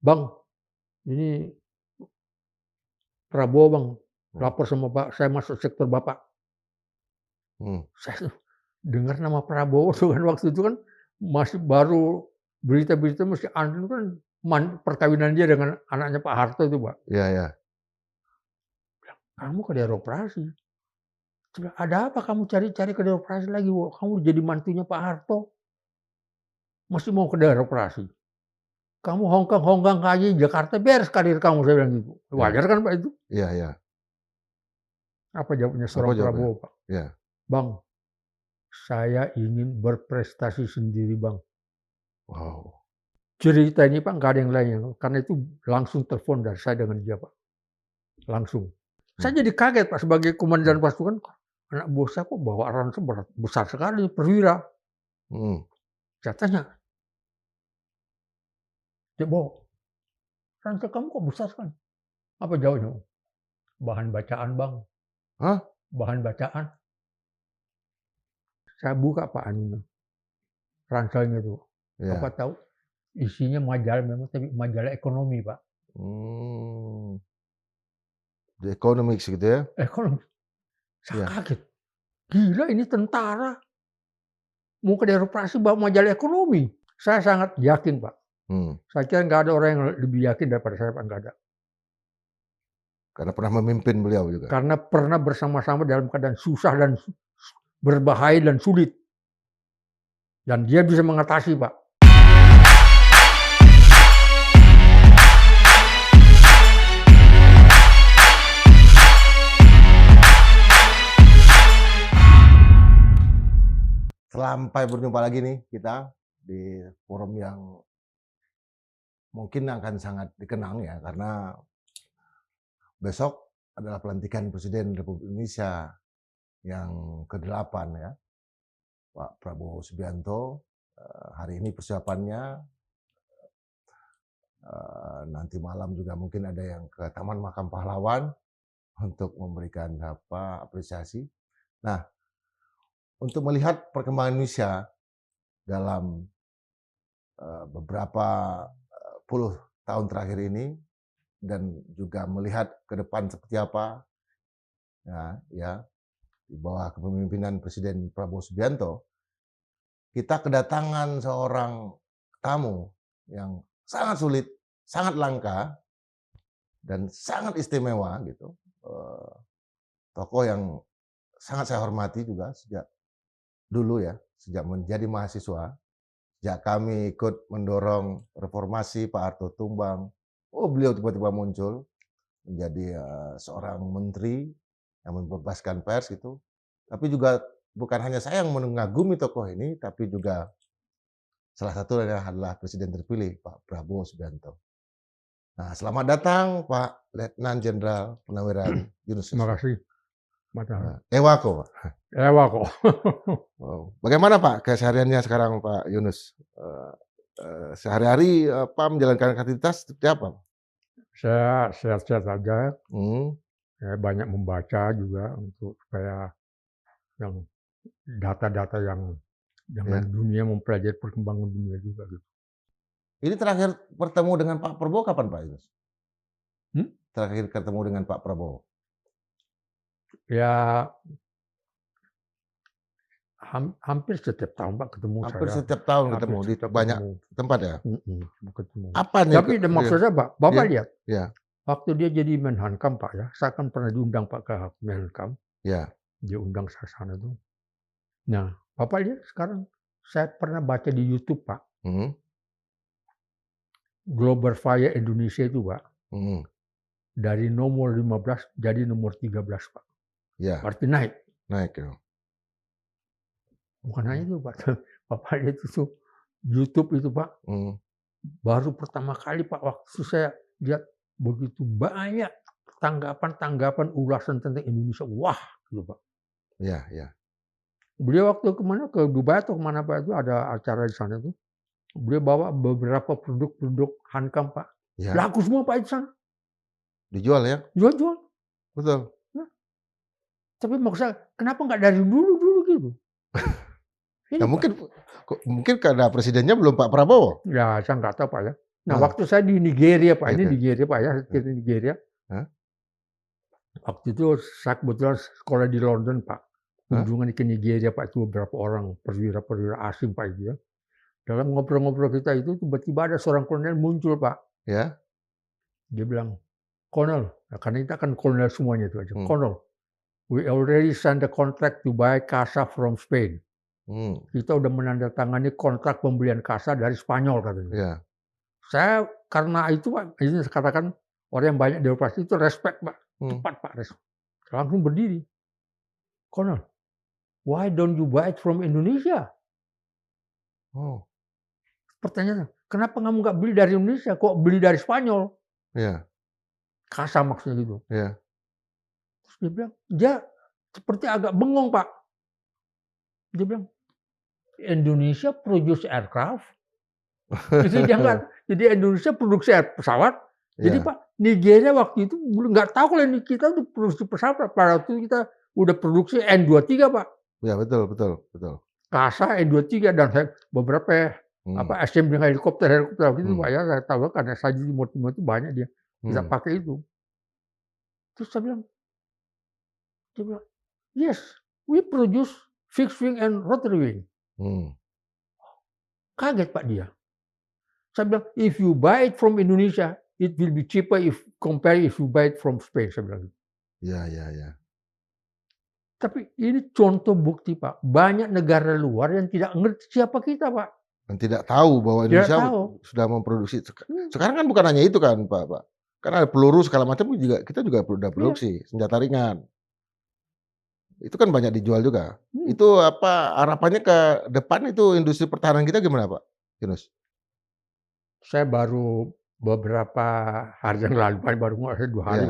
"Bang, ini Prabowo Bang, Hmm. lapor sama Pak, saya masuk sektor Bapak." Saya dengar nama Prabowo tuh kan waktu itu kan masih baru berita-berita masih anu kan perkawinan dia dengan anaknya Pak Harto itu, Pak. Iya iya. "Kamu ke daerah operasi? Ada apa kamu cari-cari ke daerah operasi lagi, Wo? Kamu jadi mantunya Pak Harto, masih mau ke daerah operasi? Kamu hongkang-hongkang aja di Jakarta, beres karir kamu," saya bilang gitu. Iya. Wajar kan Pak itu? Iya iya. Apa jawabnya Apa seorang jawabnya? Prabowo, Pak? Iya. "Bang, saya ingin berprestasi sendiri, Bang." Wow. Cerita ini Pak nggak ada yang lain, karena itu langsung telepon dari saya dengan dia Pak, langsung. Saya jadi kaget Pak sebagai komandan pasukan, anak buah saya kok bawa ransel besar sekali, perwira. Saya tanya, "Dia bawa ransel kamu kok besar sekali?" Apa jawabnya? "Bahan bacaan Bang." Hah? Bahan bacaan. Saya buka Pak anunya, ranselnya itu. Iya. Bapak tahu isinya majalah memang, tapi majalah ekonomi Pak. The Economics gitu ya? Ekonomi. Saya Iya. kaget. Gila ini tentara. Mau ke daerah operasi bawa majalah ekonomi. Saya sangat yakin Pak. Saya kira nggak ada orang yang lebih yakin daripada saya Pak, nggak ada. Karena pernah memimpin beliau juga? Karena pernah bersama-sama dalam keadaan susah dan berbahaya dan sulit. Dan dia bisa mengatasi Pak. Sampai berjumpa lagi nih kita di forum yang mungkin akan sangat dikenang ya, karena besok adalah pelantikan Presiden Republik Indonesia yang ke-8 ya, Pak Prabowo Subianto. Hari ini persiapannya, nanti malam juga mungkin ada yang ke Taman Makam Pahlawan untuk memberikan apresiasi. Nah, untuk melihat perkembangan Indonesia dalam beberapa puluh tahun terakhir ini, dan juga melihat ke depan seperti apa ya di bawah kepemimpinan Presiden Prabowo Subianto, kita kedatangan seorang tamu yang sangat sulit, sangat langka, dan sangat istimewa gitu. Tokoh yang sangat saya hormati juga sejak dulu ya, sejak menjadi mahasiswa, sejak kami ikut mendorong reformasi Pak Harto tumbang. Beliau tiba-tiba muncul menjadi seorang menteri yang membebaskan pers gitu. Tapi juga bukan hanya saya yang mengagumi tokoh ini, tapi juga salah satu adalah Presiden terpilih Pak Prabowo Subianto. Nah, selamat datang Pak Letnan Jenderal Purnaweran Yunus. Terima kasih. Ewako, Pak. Ewako. Bagaimana Pak kesehariannya sekarang Pak Yunus? Sehari-hari menjalankan aktivitas seperti apa? Saya sehat-sehat saja. Saya banyak membaca juga untuk supaya yang data-data yang dunia, mempelajari perkembangan dunia juga gitu. Ini terakhir bertemu dengan Pak Prabowo kapan Pak Yunus? Terakhir ketemu dengan Pak Prabowo? Ya hampir setiap tahun Pak ketemu saya. Hampir setiap tahun ketemu di banyak tempat ya? Ketemu. Apa nih? Tapi maksud saya Pak, Bapak lihat, ya. Waktu dia jadi Menhankam Pak ya, saya kan pernah diundang Pak ke Menhankam. Ya. Dia undang saya sana tuh. Nah, Bapak lihat sekarang, saya pernah baca di YouTube Pak. Global Fire Indonesia itu Pak. Dari nomor 15 jadi nomor 13 Pak. Ya. Berarti naik. Naik ya. Bukan hanya itu Pak. Bapak lihat itu YouTube itu Pak. Baru pertama kali Pak waktu saya lihat begitu banyak tanggapan ulasan tentang Indonesia. Wah, gitu Pak. Iya, iya. Beliau waktu kemana, ke Dubai atau kemana Pak, itu ada acara di sana tuh. Beliau bawa beberapa produk-produk Hankam Pak. Ya. Laku semua Pak di sana. Dijual ya? Jual-jual. Betul. Nah, tapi maksud saya, kenapa nggak dari dulu gitu? Nah, mungkin karena presidennya belum Pak Prabowo. Ya, saya nggak tahu Pak ya. Nah, waktu saya di Nigeria, Pak, ini Oke. Nigeria, Pak, ya, di Nigeria. Hah? Waktu itu saya kebetulan sekolah di London, Pak. Hah? Kunjungan ke Nigeria, Pak, itu beberapa orang perwira-perwira asing, Pak, itu ya. Dalam ngobrol-ngobrol kita itu tiba-tiba ada seorang kolonel muncul, Pak. Ya. Dia bilang, "Colonel," nah, karena kita kan kolonel semuanya itu aja. "Colonel, we already signed the contract to buy Casa from Spain." Kita udah menandatangani kontrak pembelian Casa dari Spanyol, katanya. Ya. Saya karena itu, Pak, ini saya katakan orang yang banyak di operasi itu respect, Pak. Cepat, Pak, respect. Langsung berdiri. "Colonel, why don't you buy it from Indonesia?" Oh. Pertanyaannya, kenapa kamu nggak beli dari Indonesia, kok beli dari Spanyol? Ya. Casa maksudnya gitu. Ya. Terus dia bilang, dia seperti agak bengong, Pak. Dia bilang, Indonesia produce aircraft. Jadi Indonesia produksi pesawat. Jadi Pak, Nigeria waktu itu belum nggak tahu kalau kita tuh produksi pesawat. Pada waktu itu kita udah produksi N23, Pak. Ya, betul. Casa N23 dan beberapa assembly helikopter gitu, Pak, ya. Saya tahu karena saya di Timur itu banyak dia bisa pakai itu. Terus dia bilang, yes, we produce fixed wing and rotary wing. Kaget, Pak, dia. Saya bilang, if you buy it from Indonesia, it will be cheaper if you buy it from Spain. Saya bilang. Ya. Tapi ini contoh bukti, Pak. Banyak negara luar yang tidak ngerti siapa kita, Pak. Dan tidak tahu bahwa Indonesia sudah memproduksi. Sekarang kan bukan hanya itu kan, Pak. Kan ada peluru segala macam juga, kita juga sudah produksi senjata ringan. Itu kan banyak dijual juga. Itu harapannya ke depan itu industri pertahanan kita gimana, Pak Yunus? Saya baru beberapa hari yang lalu, baru 2 hari,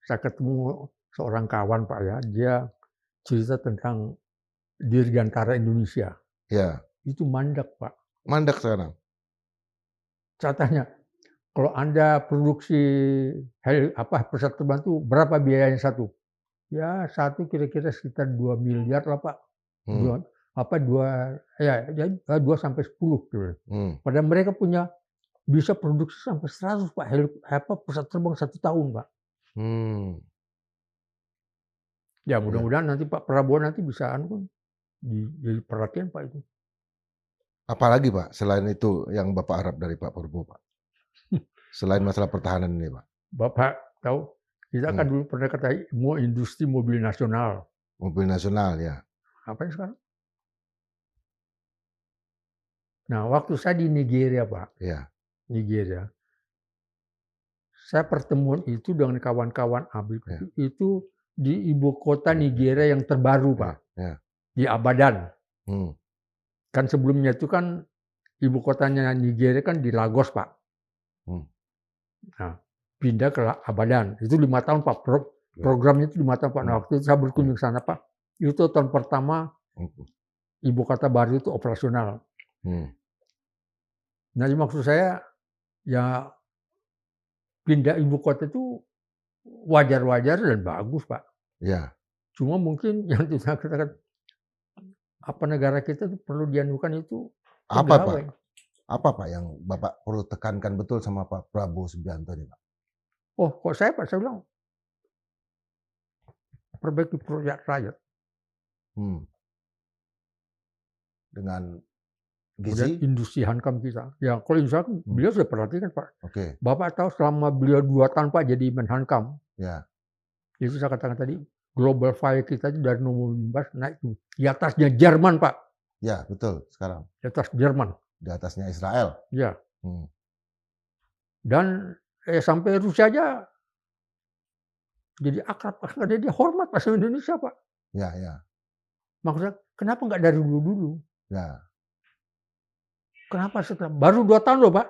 saya ketemu seorang kawan, Pak, ya. Dia cerita tentang Dirgantara Indonesia. Ya. Itu mandek, Pak. Mandek sekarang. Saya tanya, kalau Anda produksi pesawat terbang itu berapa biayanya satu? Ya, satu kira-kira sekitar 2 miliar lah, Pak. 2 sampai 10 gitu. Padahal mereka bisa produksi sampai 100, Pak, pesawat terbang 1 tahun, Pak. Ya, mudah-mudahan nanti Pak Prabowo nanti bisa jadi perhatian, Pak, itu. Apalagi, Pak, selain itu yang Bapak harap dari Pak Prabowo, Pak? Selain masalah pertahanan ini, Pak. Bapak tahu, kita kan dulu pernah kata mau industri mobil nasional. Mobil nasional, ya. Apa yang sekarang? Nah, waktu saya di Nigeria, Pak. Ya. Nigeria. Saya pertemuan itu dengan kawan-kawan ABRI itu di ibu kota Nigeria yang terbaru, Pak. Di Abadan. Kan sebelumnya itu kan ibu kotanya Nigeria kan di Lagos, Pak. Nah, pindah ke Abadan. Itu 5 tahun, Pak. Programnya itu 5 tahun, Pak. Nah, waktu itu saya berkunjung ke sana, Pak. Itu tahun pertama ibu kota baru itu operasional. Nah, maksud saya ya pindah ibu kota itu wajar-wajar dan bagus, Pak. Ya. Cuma mungkin yang kita katakan negara kita itu perlu dianukan itu pegawai. Apa, Pak, yang Bapak perlu tekankan betul sama Pak Prabowo Subianto ini, Pak? Oh, kok saya bilang perbaiki proyek rakyat. Dengan gizi? Industri hankam kita. Ya, kalau industri hankam, beliau sudah perhatikan, Pak. Oke. Bapak tahu selama beliau 2 tahun, Pak, jadi Menhankam. Ya. Itu saya katakan tadi, global fire kita itu dari nomor 15 naik tuh. Di atasnya Jerman, Pak. Ya, betul, sekarang. Di atas Jerman. Di atasnya Israel. Ya. Dan sampai Rusia aja jadi akrab, karena dia hormat bahasa Indonesia, Pak. Ya. Maksudnya, kenapa nggak dari dulu-dulu? Ya. Kenapa setelah baru 2 tahun loh, Pak?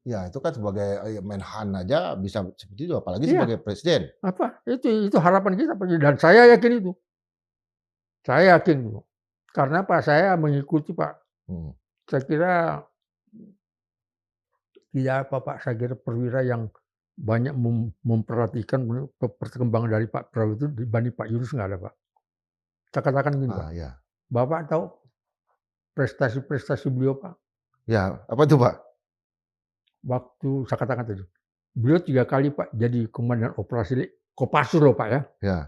Ya, itu kan sebagai Menhan aja bisa seperti itu, apalagi sebagai presiden. Itu harapan kita, Pak. Dan saya yakin itu. Saya yakin itu. Karena Pak, saya mengikuti, Pak. Saya kira tidak apa, Pak. Saya kira perwira yang banyak memperhatikan perkembangan dari Pak Prabowo itu dibanding Pak Yunus nggak ada, Pak. Saya katakan gini, Pak. Ya. Bapak tahu prestasi-prestasi beliau, Pak? Ya, apa itu, Pak? waktu saya katakan tadi, beliau 3 kali Pak jadi komandan operasi Kopassus loh Pak ya. Ya.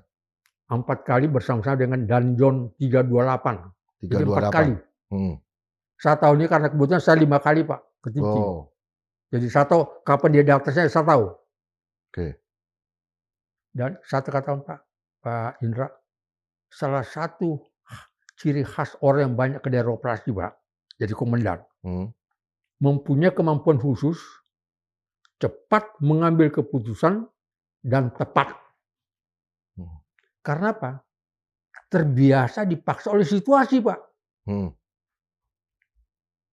4 kali bersama-sama dengan Danjon 328. Jadi 4 kali. Saya tahu ini karena kebetulan saya 5 kali Pak ke Timti. Oh. Jadi saya tahu kapan dia daftar saya tahu. Oke. Dan satu kata Pak Indra, salah satu ciri khas orang yang banyak ke daerah operasi Pak, jadi komandan, mempunyai kemampuan khusus, cepat mengambil keputusan dan tepat. Karena apa? Terbiasa dipaksa oleh situasi Pak.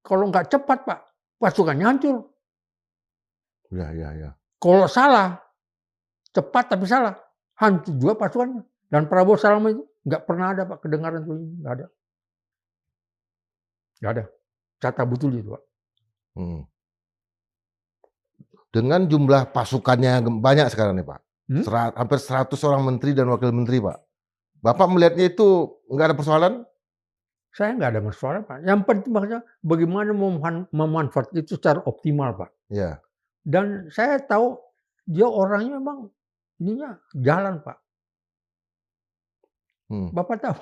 Kalau nggak cepat Pak, pasukannya hancur. Ya. Kalau salah, cepat tapi salah, hancur juga pasukannya. Dan Prabowo selama itu nggak pernah ada Pak kedengaran itu, nggak ada. Nggak ada. Catat betul itu Pak. Dengan jumlah pasukannya banyak sekarang nih Pak, hampir 100 orang menteri dan wakil menteri Pak. Bapak melihatnya itu nggak ada persoalan? Saya nggak ada masalah Pak. Yang penting maksudnya bagaimana memanfaatkan itu secara optimal Pak. Ya. Dan saya tahu dia orangnya memang ininya jalan Pak. Bapak tahu,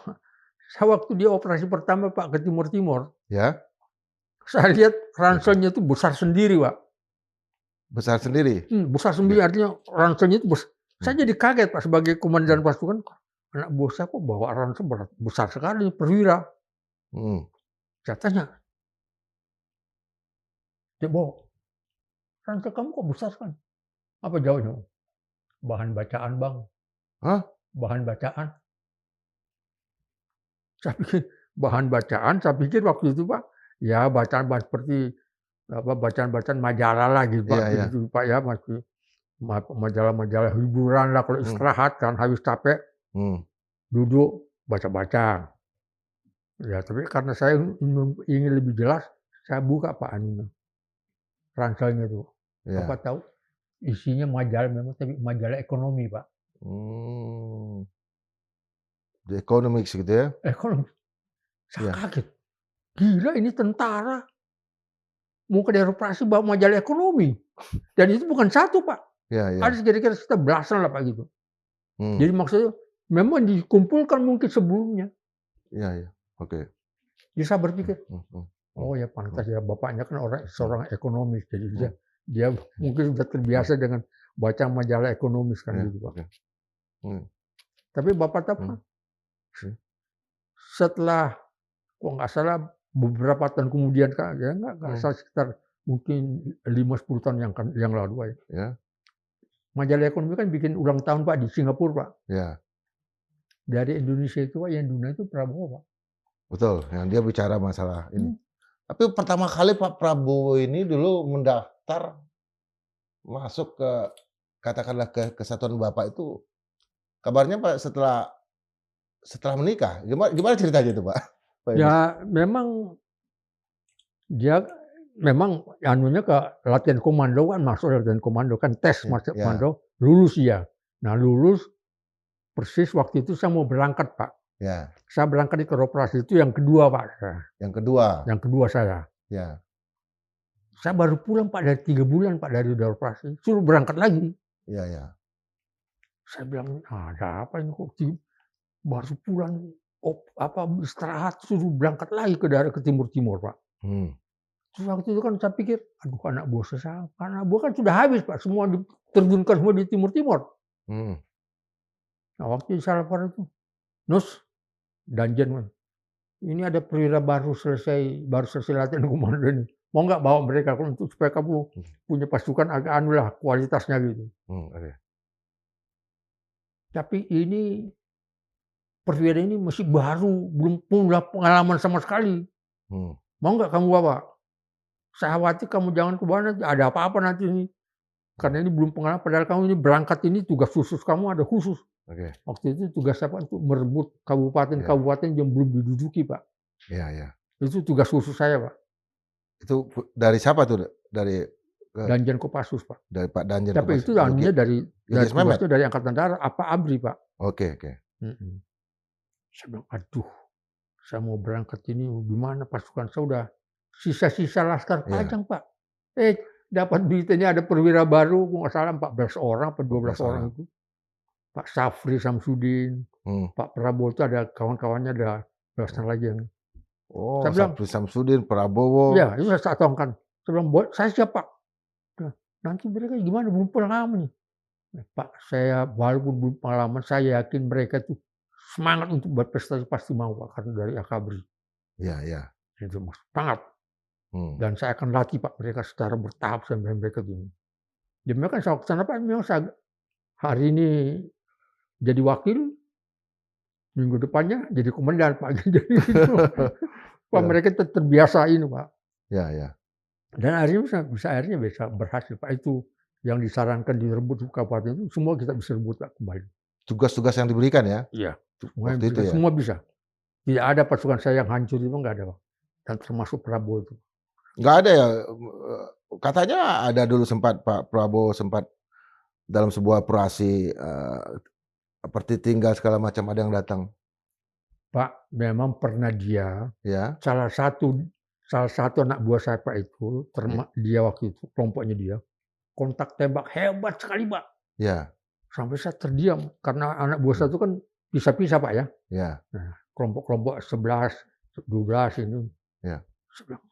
saya waktu dia operasi pertama Pak ke Timur-Timur, ya, saya lihat ranselnya itu besar sendiri Pak. Besar sendiri? Besar sendiri artinya ranselnya itu besar. Saya jadi kaget Pak sebagai komandan pasukan, anak bos saya kok bawa ransel besar sekali, perwira. Saya tanya, dia bawa, ransel kamu kok besar sekali? Apa jawabnya? Bahan bacaan Bang. Hah? Bahan bacaan. Saya pikir bahan bacaan, saya pikir waktu itu Pak, ya bacaan seperti bacaan-bacaan majalah lah gitu Pak, gitu Pak ya, masih majalah-majalah hiburan lah kalau istirahat kan habis capek, duduk baca-baca. Ya tapi karena saya ingin lebih jelas, saya buka Pak ranselnya itu. Bapak tahu isinya majalah memang, tapi majalah ekonomi Pak. The Economics gitu ya? Ekonomi. Saya kaget. Gila ini tentara. Mau ke daerah operasi bawa majalah ekonomi. Dan itu bukan satu Pak. Ada kira-kira sekitar belasan lah Pak gitu. Jadi maksudnya memang dikumpulkan mungkin sebelumnya. Iya. Oke. Jadi saya berpikir, oh ya pantas ya bapaknya kan seorang ekonomis. Jadi dia mungkin sudah terbiasa dengan baca majalah ekonomis kan gitu Pak. Tapi Bapak tahu setelah kok nggak salah beberapa tahun kemudian kan ya nggak salah sekitar mungkin 5-10 tahun yang lalu ya. Majalah ekonomi kan bikin ulang tahun Pak di Singapura Pak. Ya. Dari Indonesia itu Pak, yang dunia itu Prabowo Pak. Betul, yang dia bicara masalah ini. Tapi pertama kali Pak Prabowo ini dulu mendaftar masuk ke katakanlah ke Kesatuan Bapak itu kabarnya Pak setelah menikah. Gimana ceritanya itu Pak? Ya memang dia anunya ke latihan komando kan, masuk latihan komando kan, tes masuk komando, lulus dia. Nah lulus persis waktu itu saya mau berangkat Pak. Saya berangkat ke operasi itu yang kedua Pak. Yang kedua? Yang kedua saya. Saya baru pulang Pak dari 3 bulan Pak dari operasi, suruh berangkat lagi. Saya bilang ada apa ini kok baru pulang istirahat suruh berangkat lagi ke daerah ke timur-timur Pak. Terus waktu itu kan saya pikir, aduh anak buah saya, anak buah kan sudah habis Pak, semua diterjunkan semua di timur-timur. Nah waktu saya lapor itu, Nus, Danjen, ini ada perwira baru selesai latihan komando ini. Mau nggak bawa mereka untuk supaya kamu punya pasukan agak anu lah kualitasnya gitu. Tapi ini perwira ini masih baru, belum punya pengalaman sama sekali. Mau nggak kamu bawa? Saya khawatir kamu jangan ke bawah nanti ada apa-apa nanti ini. Karena ini belum pengalaman, padahal kamu ini berangkat ini tugas khusus kamu ada khusus. Waktu itu tugas apa untuk merebut kabupaten yang belum diduduki Pak. Itu tugas khusus saya Pak. Itu dari siapa tuh? Dari Danjen Kopassus Pak. Dari Pak Danjen Tapi Kopassus. itu anunya dari Angkatan Darat, apa ABRI Pak. Oke. Saya bilang, aduh, saya mau berangkat ini gimana pasukan saya udah sisa-sisa laskar panjang Pak. dapat beritanya ada perwira baru, nggak salah 14 orang atau 12 orang itu. Pak Safri Samsudin, Pak Prabowo itu ada kawan-kawannya, ada belasan lagi yang. Oh, Saya bilang, Safri Samsudin, Prabowo. iya, itu saya tongkan. Saya bilang, saya siapa? Nanti mereka gimana, belum pengalaman nih. Pak, saya walaupun belum pengalaman, saya yakin mereka itu semangat untuk berprestasi pasti mau, Pak, karena dari Akabri. Iya, iya. Itu mas, semangat. Dan saya akan latih Pak mereka secara bertahap sampai mereka gini. Jadi mereka saya kesana Pak, memang saya hari ini jadi wakil, minggu depannya jadi komandan Pak. Jadi gitu. Pak mereka terbiasa ini Pak. Ya, ya. Dan akhirnya akhirnya bisa berhasil Pak. Itu yang disarankan direbut kabupaten itu semua kita bisa rebut Pak kembali. Tugas-tugas yang diberikan ya? Iya. Waktu itu ya? Semua bisa. Tidak ada pasukan saya yang hancur itu nggak ada Pak. Dan termasuk Prabowo itu. Nggak ada ya? Katanya ada dulu sempat Pak Prabowo sempat dalam sebuah operasi seperti tinggal segala macam ada yang datang. Pak, memang pernah dia, ya. salah satu anak buah saya Pak itu, dia waktu itu, kelompoknya dia, kontak tembak hebat sekali Pak. Ya. Sampai saya terdiam, karena anak buah saya itu kan pisah-pisah Pak ya. Ya. Nah, kelompok-kelompok 11, 12 ini. Ya. Saya bilang,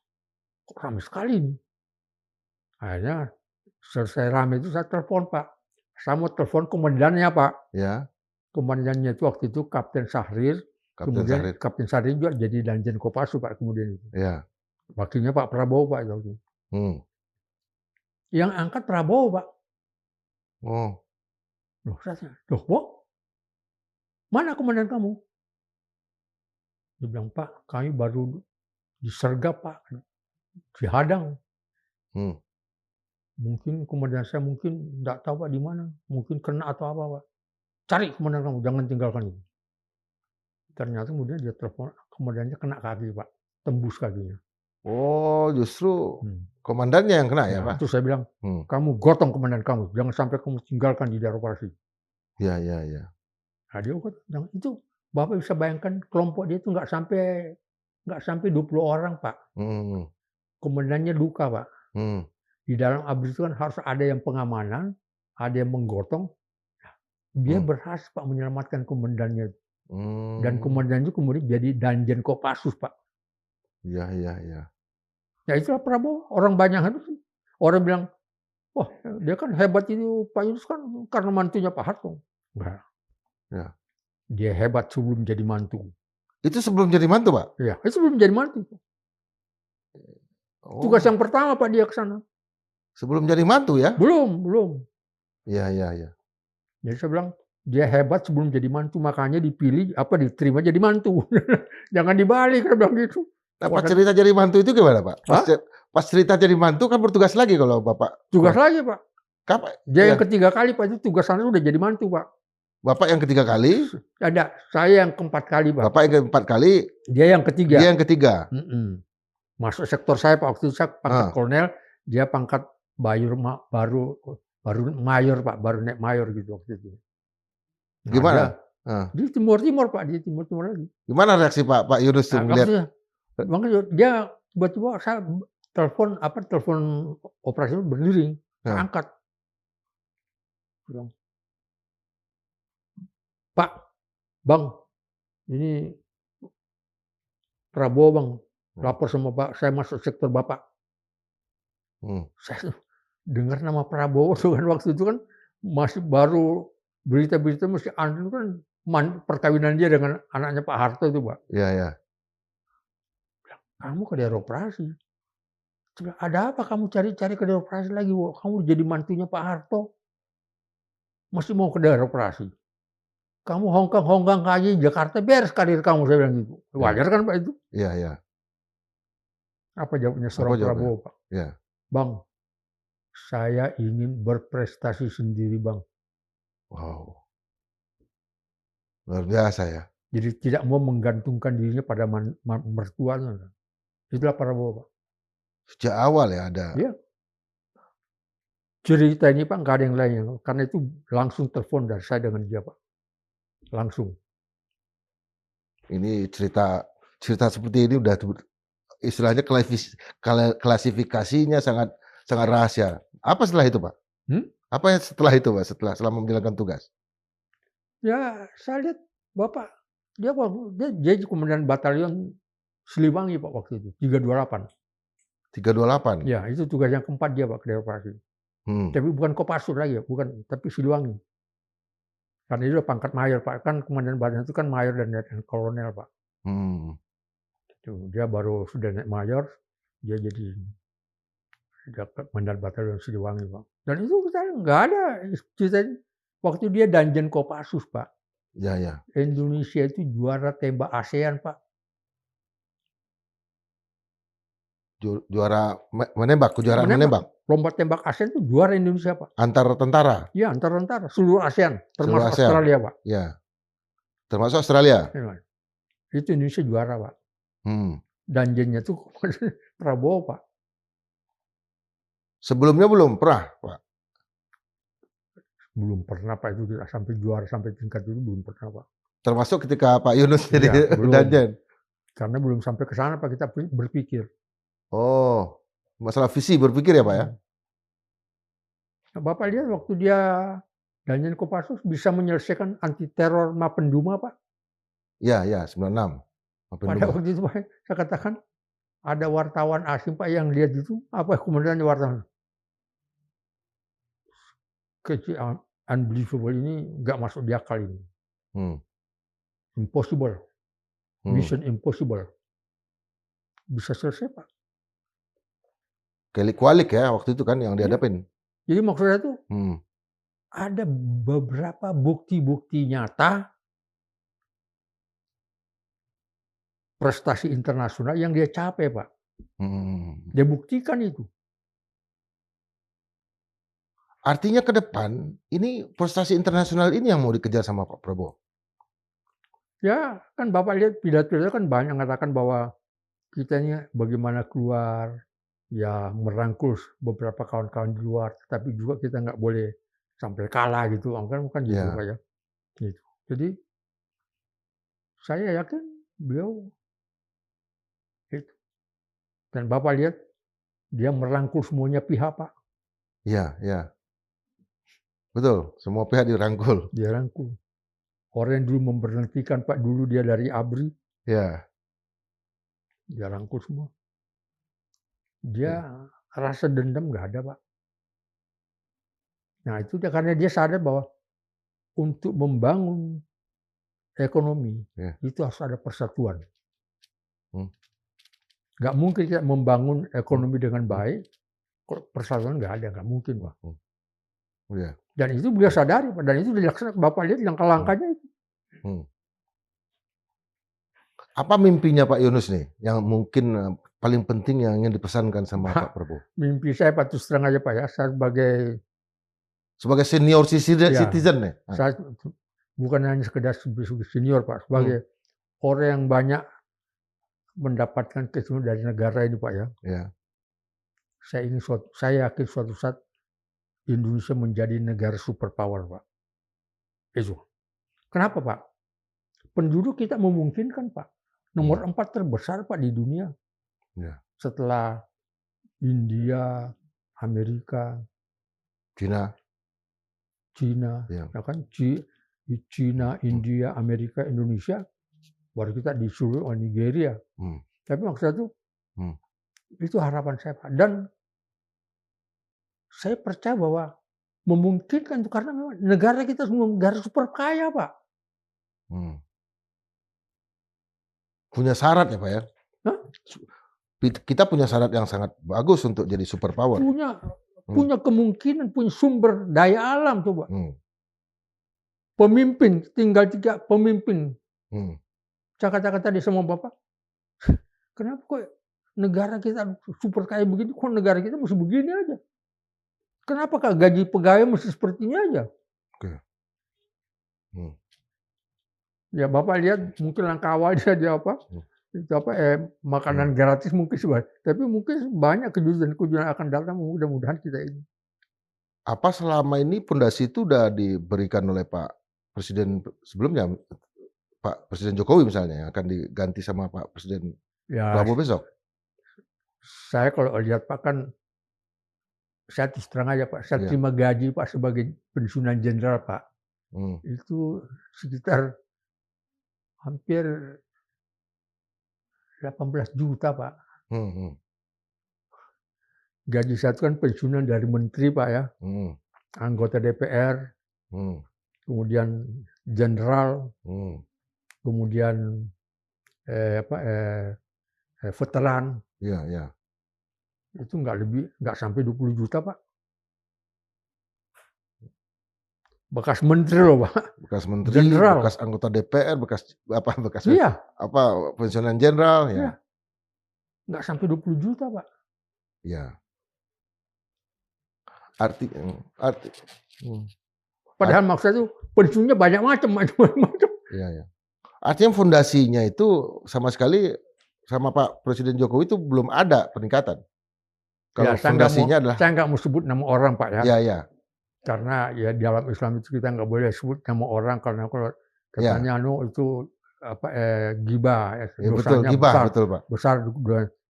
kok ramai sekali ini. Akhirnya selesai ramai itu saya telepon Pak. Saya mau telepon komandannya Pak. Ya. Komandannya itu waktu itu Kapten Sahrir. Kemudian Kapten Sahrir juga jadi Danjen Kopassus Pak kemudian itu. Ya. Wakilnya Pak Prabowo Pak itu. Yang angkat Prabowo Pak. Oh. Loh, mana komandan kamu? Dia bilang, Pak, kami baru disergap Pak, dihadang. Mungkin komandan saya mungkin nggak tahu Pak di mana, mungkin kena atau apa Pak. Cari komandan kamu, jangan tinggalkan itu. Ternyata kemudian dia telepon, komandannya kena kaki Pak, tembus kakinya. Oh, justru komandannya yang kena ya Pak? Terus saya bilang, kamu gotong komandan kamu, jangan sampai kamu tinggalkan di daerah operasi. Iya, iya, iya. Nah, dia bilang, itu Bapak bisa bayangkan kelompok dia itu nggak sampai 20 orang Pak. Komandannya luka Pak. Di dalam ABRI itu kan harus ada yang pengamanan, ada yang menggotong. Dia berhasil Pak menyelamatkan komandannya. Dan komandannya kemudian jadi Danjen Kopassus Pak. Iya, iya, iya. Ya itulah Prabowo. Orang banyak itu orang bilang, wah dia kan hebat itu Pak Yunus kan karena mantunya Pak Harto. Enggak. Ya. Dia hebat sebelum jadi mantu. Itu sebelum jadi mantu Pak? Iya, itu sebelum jadi mantu. Tugas yang pertama Pak dia ke sana. Sebelum jadi mantu ya? Belum. Iya, iya, iya. Jadi saya bilang, dia hebat sebelum jadi mantu, makanya dipilih, diterima jadi mantu. Jangan dibalik, saya bilang gitu. Nah, pas cerita jadi mantu itu gimana Pak? Pas cerita jadi mantu kan bertugas lagi kalau Bapak? Tugas lagi Pak. Kapan? Dia yang ketiga kali Pak, itu tugasannya udah jadi mantu Pak. Bapak yang ketiga kali? Ada, saya yang keempat kali Pak. Bapak yang keempat kali? Dia yang ketiga. Dia yang ketiga? Masuk sektor saya Pak, waktu itu saya pangkat kolonel, dia pangkat baru mayor Pak, baru naik mayor gitu waktu itu. Nah, gimana? Di Timur Pak, di Timur lagi. Gimana reaksi Pak Yunus tuh melihat? Makanya dia tiba-tiba saya telepon operasi berdiri, saya angkat. Bilang, Pak, Bang, ini Prabowo Bang, lapor sama Pak, saya masuk sektor Bapak. Saya dengar nama Prabowo tuh kan waktu itu kan masih baru berita-berita masih aneh kan perkawinan dia dengan anaknya Pak Harto itu Pak. Iya, iya. Kamu ke daerah operasi. Ada apa kamu cari-cari ke daerah operasi lagi? Kamu jadi mantunya Pak Harto. Masih mau ke daerah operasi. Kamu hongkang aja Jakarta, beres karir kamu, saya bilang gitu. Wajar kan Pak itu? Iya, iya. Apa jawabnya seorang Prabowo Pak? Iya. Bang, saya ingin berprestasi sendiri Bang. Wow. Luar biasa ya. Jadi tidak mau menggantungkan dirinya pada mertuanya. Itulah Prabowo Pak. Sejak awal ya ada. Iya. Cerita ini Pak nggak ada yang lain. Karena itu langsung telepon dari saya dengan dia Pak. Langsung. Ini cerita seperti ini udah istilahnya klasifikasinya sangat sangat rahasia. Apa setelah itu, Pak? Apa yang setelah itu, Pak? Selama menjalankan tugas? Ya, saya lihat Bapak, dia jadi komandan batalion Siliwangi Pak waktu itu, 328. 328? Ya, itu tugas yang keempat dia Pak, dari operasi. Tapi bukan Kopassus lagi ya, bukan, tapi Siliwangi. Karena dia udah pangkat mayor Pak, kan komandan batalion itu kan mayor dan kolonel Pak. Dia baru sudah naik mayor, dia jadi komandan batalion Siliwangi Pak. Dan itu kita nggak ada cerita waktu dia Danjen Kopassus Pak. Ya. Indonesia itu juara tembak ASEAN Pak. Juara menembak, kejuaraan menembak. Lomba tembak ASEAN itu juara Indonesia Pak. Antar tentara? Iya, antar tentara, seluruh ASEAN, termasuk Australia Pak. Ya, termasuk Australia. Itu Indonesia juara Pak. Danjennya tuh Prabowo Pak. Sebelumnya belum pernah Pak? Belum pernah Pak, itu sampai juara sampai tingkat itu belum pernah Pak. Termasuk ketika Pak Yunus jadi Danjen? Karena belum sampai ke sana Pak, kita berpikir. Oh, masalah visi berpikir ya Pak ya? Nah, Bapak lihat waktu dia Danjen Kopassus bisa menyelesaikan anti teror Mapenduma Pak. Iya, 96. Mapenduma. Pada waktu itu Pak, saya katakan ada wartawan asing Pak yang lihat itu, apa komandannya wartawan? Kecil, unbelievable, ini nggak masuk di akal ini. Impossible. Mission impossible. Bisa selesai Pak. Kualik ya waktu itu kan yang dihadapin. Jadi maksudnya itu ada beberapa bukti-bukti nyata prestasi internasional yang dia capai Pak. Dia buktikan itu. Artinya ke depan ini prestasi internasional ini yang mau dikejar sama Pak Prabowo. Ya, kan Bapak lihat pidato kan banyak mengatakan bahwa kita ini bagaimana keluar, ya merangkul beberapa kawan-kawan di luar, tapi juga kita nggak boleh sampai kalah gitu, kan gitu Pak ya. Gitu. Jadi saya yakin beliau itu. Dan Bapak lihat dia merangkul semuanya pihak Pak. Iya. Betul, semua pihak dirangkul. Dia rangkul. Orang yang dulu memberhentikan Pak, dulu dia dari ABRI. Ya. Dia rangkul semua. Dia rasa dendam nggak ada Pak. Nah itu karena dia sadar bahwa untuk membangun ekonomi itu harus ada persatuan. Nggak mungkin kita membangun ekonomi dengan baik, persatuan nggak ada, nggak mungkin Pak. Dan itu beliau sadari, dan itu dilaksanakan. Bapak lihat langkah-langkahnya itu. Apa mimpinya Pak Yunus nih, yang mungkin paling penting yang ingin dipesankan sama Pak Prabowo? Mimpi saya Pak, terus terang aja Pak ya, saya sebagai senior citizen nih. Saya bukan hanya sekedar senior Pak, sebagai orang yang banyak mendapatkan keistimewaan dari negara ini Pak ya. Saya yakin suatu saat Indonesia menjadi negara superpower Pak. Itu. Kenapa Pak? Penduduk kita memungkinkan Pak. Nomor 4 terbesar Pak di dunia. Setelah India, Amerika, Cina, ya kan? Cina, India, Amerika, Indonesia, baru kita disuruh Nigeria. Tapi maksudnya itu harapan saya Pak. Dan saya percaya bahwa memungkinkan itu karena memang negara kita semua negara super kaya Pak. Punya syarat ya Pak ya? Kita punya syarat yang sangat bagus untuk jadi superpower. Punya kemungkinan, punya sumber daya alam coba. Pemimpin, tinggal 3 pemimpin. Saya katakan tadi sama Bapak, kenapa kok negara kita super kaya begini, kok negara kita mesti begini aja? Kenapa kak gaji pegawai mesti seperti ini aja? Ya Bapak lihat mungkin langkah awal dia apa? Itu apa makanan gratis mungkin sebanyak, tapi mungkin banyak kejutan akan datang, mudah-mudahan kita ini. Apa selama ini pondasi itu udah diberikan oleh Pak Presiden sebelumnya, Pak Presiden Jokowi misalnya, akan diganti sama Pak Presiden Prabowo besok? Saya kalau lihat Pak kan saya terus terang aja Pak, saya terima gaji Pak sebagai pensiunan jenderal Pak. Itu sekitar hampir 18 juta Pak. Gaji saya itu kan pensiunan dari menteri Pak ya, anggota DPR, kemudian jenderal, kemudian veteran. Iya. Itu nggak sampai 20 juta Pak. Bekas menteri loh Pak. Bekas menteri, jenderal. Bekas anggota DPR, bekas iya. pensiunan jenderal ya. Iya. Nggak sampai 20 juta Pak. Iya. Padahal maksudnya itu pensiunnya banyak macam. Iya. Artinya fondasinya itu sama sekali sama Pak Presiden Jokowi itu belum ada peningkatan. Kalau fondasinya adalah saya nggak mau sebut nama orang Pak ya. Iya. Karena ya di dalam Islam itu kita nggak boleh sebut nama orang karena kalau katanya itu ghibah, dosanya betul, besar, betul Pak. Besar.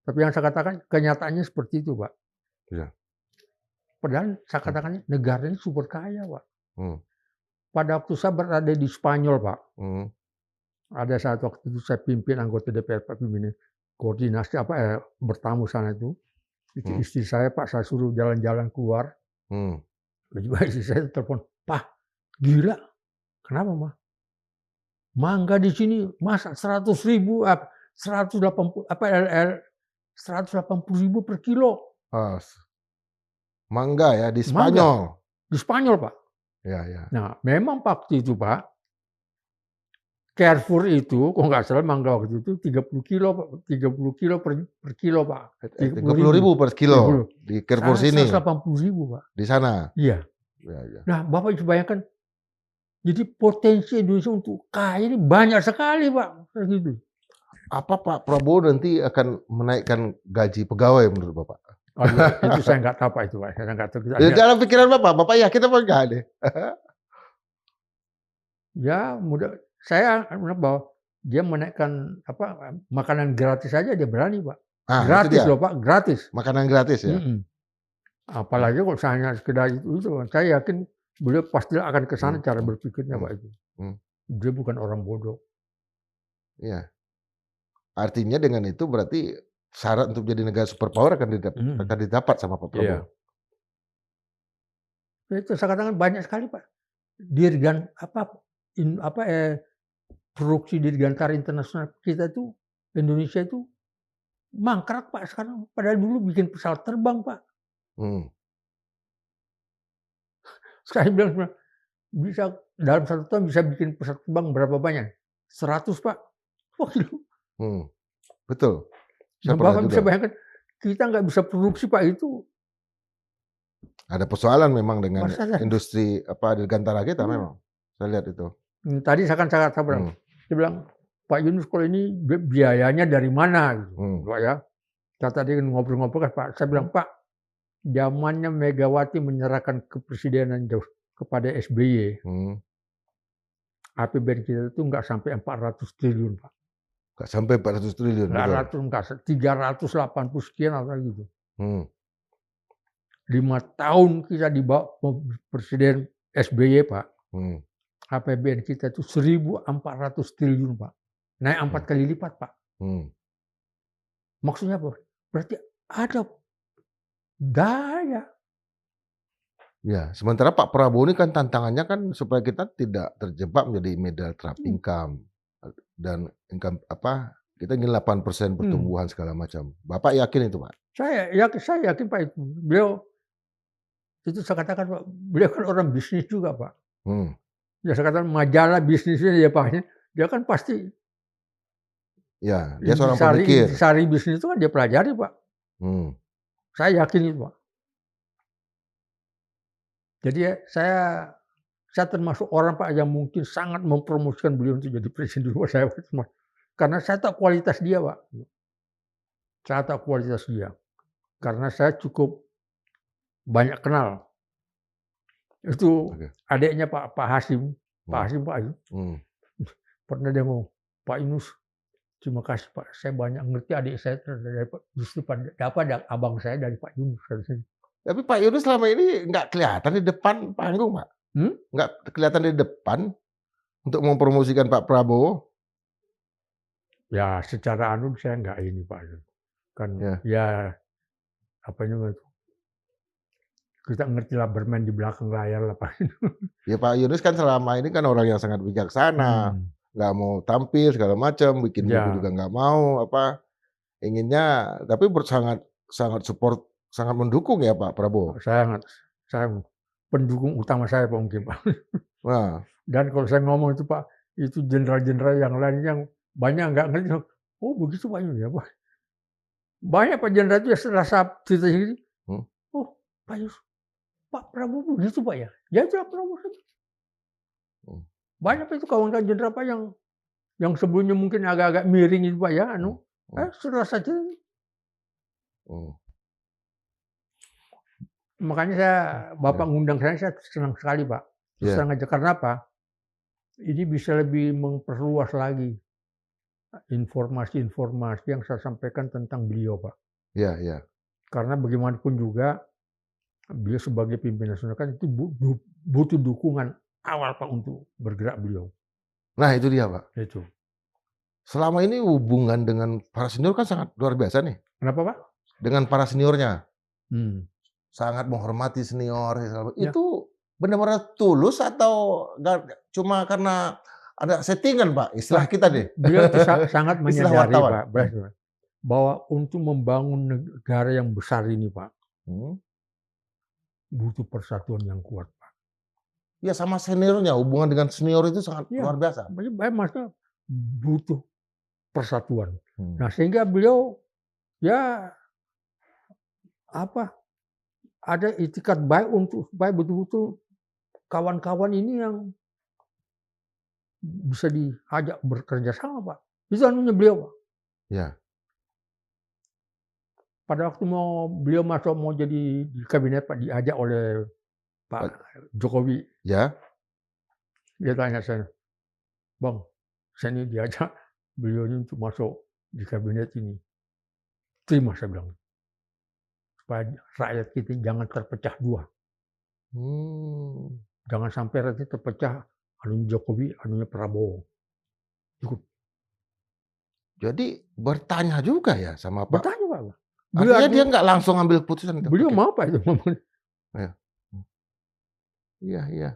Tapi yang saya katakan kenyataannya seperti itu Pak. Iya. Padahal saya katakan negara ini super kaya Pak. Pada waktu saya berada di Spanyol Pak, ada saat waktu itu saya pimpin anggota DPR Pak, pimpin koordinasi bertamu sana itu istri saya Pak, saya suruh jalan-jalan keluar. Tiba-tiba istri saya telepon, Pak, gila, kenapa Mah? Mangga di sini masa 100.000, 180.000 per kilo. Mangga ya di Spanyol. Mangga. Di Spanyol Pak. Ya. Nah, memang waktu itu Pak, Carrefour itu, kok nggak salah mangga waktu itu 30 kilo per kilo Pak. 30.000 per kilo di Carrefour sini. 180.000 Pak. Di sana. Iya. Ya. Nah, Bapak bisa bayangkan, jadi potensi Indonesia untuk kaya ini banyak sekali Pak. Gitu. Apa Pak Prabowo nanti akan menaikkan gaji pegawai menurut Bapak? Oh, itu saya nggak tahu Pak itu Pak. Saya nggak tahu. Dalam pikiran Bapak yakin apa enggak deh? Ya, saya bahwa dia menaikkan makanan gratis saja dia berani Pak. Gratis loh Pak, gratis. Makanan gratis ya. Apalagi kalau misalnya sekedar itu, saya yakin beliau pasti akan ke sana cara berpikirnya Pak itu. Dia bukan orang bodoh. Iya. Artinya dengan itu berarti syarat untuk jadi negara superpower akan didapat sama Pak Prabowo. Iya. Itu saya katakan banyak sekali Pak. Produksi dirgantara internasional kita itu, Indonesia itu mangkrak Pak sekarang. Padahal dulu bikin pesawat terbang Pak. Saya bilang bisa dalam 1 tahun bisa bikin pesawat terbang berapa banyak? 100 Pak. Betul. Nah, Bapak bisa bayangkan kita nggak bisa produksi Pak itu. Ada persoalan memang dengan industri dirgantara kita memang. Saya lihat itu. Tadi saya bilang, dia bilang Pak Yunus kalau ini biayanya dari mana gitu, Pak ya. Saya tadi ngobrol-ngobrol kan Pak, saya bilang Pak, zamannya Megawati menyerahkan kepresidenan kepada SBY, APBN kita itu nggak sampai 400 triliun Pak. Nggak sampai 400 triliun. 380 sekian atau gitu. 5 tahun kita di bawah Presiden SBY Pak. APBN kita itu 1.400 triliun Pak. Naik 4 kali lipat Pak. Maksudnya apa? Berarti ada daya. Ya, sementara Pak Prabowo ini kan tantangannya kan supaya kita tidak terjebak menjadi middle class income dan income kita ingin 8% pertumbuhan segala macam. Bapak yakin itu Pak? Saya yakin Pak itu. Beliau itu saya katakan Pak, beliau kan orang bisnis juga Pak. Ya saya katakan majalah bisnisnya dia Pak. Dia kan pasti. Ya, dia seorang pemikir. Intisari bisnis itu kan dia pelajari Pak. Saya yakin itu Pak. Jadi saya termasuk orang Pak yang mungkin sangat mempromosikan beliau untuk jadi presiden dulu saya Pak. Karena saya tahu kualitas dia Pak. Saya tahu kualitas dia. Karena saya cukup banyak kenal. Itu adiknya Pak Hasim. Pak Hasim. Pernah dia ngomong, Pak Yunus, terima kasih Pak. Saya banyak ngerti adik saya justru dapat abang saya dari Pak Yunus. Tapi Pak Yunus selama ini nggak kelihatan di depan panggung, Pak? Nggak kelihatan di depan untuk mempromosikan Pak Prabowo? Ya secara saya nggak ini Pak, kan Ya. ya apa namanya itu, kita ngertilah bermain di belakang layar lah Pak. Ya Pak Yunus kan selama ini kan orang yang sangat bijaksana, nggak mau tampil segala macam, bikin buku juga nggak mau, inginnya tapi sangat support, sangat mendukung ya Pak Prabowo? Saya pendukung utama saya Pak mungkin Pak. Nah. Dan kalau saya ngomong itu Pak, itu jenderal-jenderal yang lain yang banyak nggak ngerti, oh begitu Pak Yunus ya Pak. Banyak Pak jenderal itu ya setelah saya cerita ini, oh Pak Yunus, Pak Prabowo begitu Pak ya? Ya itu Prabowo saja. Banyak itu kawan-kawan jenderal Pak yang sebelumnya mungkin agak-agak miring itu Pak ya, setelah saya cerita. Makanya Bapak ngundang saya senang sekali Pak. Terus terang aja, karena apa? Ini bisa lebih memperluas lagi informasi-informasi yang saya sampaikan tentang beliau Pak. Iya, iya. Karena bagaimanapun juga beliau sebagai pimpinan nasional kan itu butuh dukungan awal Pak untuk bergerak beliau. Nah itu dia Pak. Itu. Selama ini hubungan dengan para senior kan sangat luar biasa nih. Kenapa Pak? Dengan para seniornya. Sangat menghormati senior. Ya. Itu benar-benar tulus atau cuma karena ada settingan Pak, istilah kita deh. Beliau itu sangat menyadari Pak, bahwa untuk membangun negara yang besar ini Pak, butuh persatuan yang kuat Pak. Ya sama seniornya, hubungan dengan senior itu sangat luar biasa. Maksudnya butuh persatuan. Nah sehingga beliau ya ada itikat baik untuk supaya betul-betul kawan-kawan ini yang bisa diajak bekerja sama Pak. Itu anunya beliau Pak. Ya. Pada waktu beliau mau jadi di kabinet Pak, diajak oleh Pak Jokowi. Ya. Dia tanya saya, Bang, saya ini diajak beliau ini untuk masuk di kabinet ini. Terima saya bilang. Supaya rakyat kita jangan terpecah dua. Jangan sampai rakyat terpecah, anunya Jokowi, anunya Prabowo. Cukup. Jadi bertanya juga ya sama Pak? Bertanya Pak. Artinya dia nggak langsung ambil keputusan itu? Beliau mau Pak itu. Iya, iya.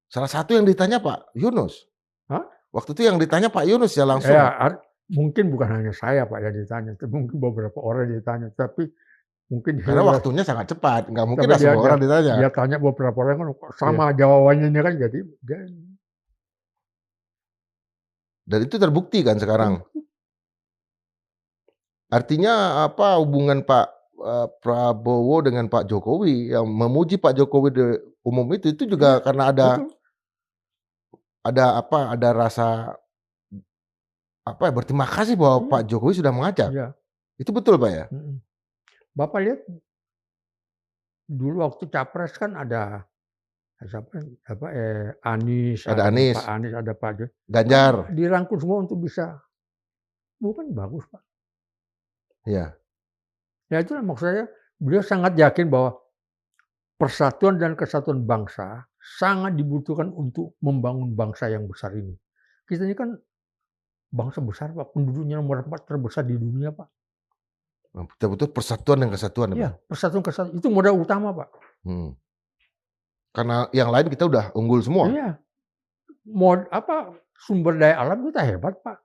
Salah satu yang ditanya Pak Yunus. Hah? Waktu itu yang ditanya Pak Yunus ya langsung. Ya, mungkin bukan hanya saya Pak yang ditanya, mungkin beberapa orang yang ditanya, tapi mungkin karena waktunya sangat cepat, nggak mungkin lah semua orang ditanya. Dia tanya beberapa orang kan sama jawabannya kan, jadi. Dan itu terbukti kan sekarang. Artinya apa hubungan Pak Prabowo dengan Pak Jokowi yang memuji Pak Jokowi di umum itu juga karena ada rasa berterima kasih bahwa Pak Jokowi sudah mengajak. Ya. Itu betul Pak ya? Bapak lihat dulu waktu capres kan ada Anies, ada Anies, Pak Anies, ada Pak Ganjar. Dirangkul semua untuk bisa, bukan bagus Pak. Iya. Ya itulah maksud saya, beliau sangat yakin bahwa persatuan dan kesatuan bangsa sangat dibutuhkan untuk membangun bangsa yang besar ini. Kita ini kan bangsa besar Pak, penduduknya nomor 4 terbesar di dunia Pak. Betul-betul persatuan dan kesatuan ya Pak. Persatuan kesatuan itu modal utama Pak. Karena yang lain kita udah unggul semua. Iya. Sumber daya alam kita hebat Pak.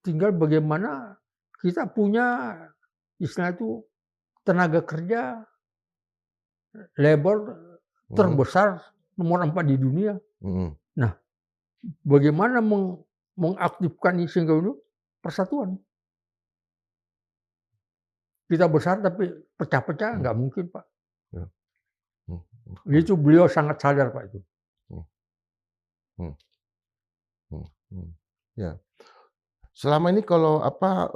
Tinggal bagaimana kita punya istilah itu tenaga kerja labor terbesar nomor 4 di dunia. Nah, bagaimana mengaktifkan ini sehingga itu persatuan. Kita besar tapi pecah-pecah nggak mungkin Pak. Itu beliau sangat sadar Pak itu. Ya. Selama ini kalau Pak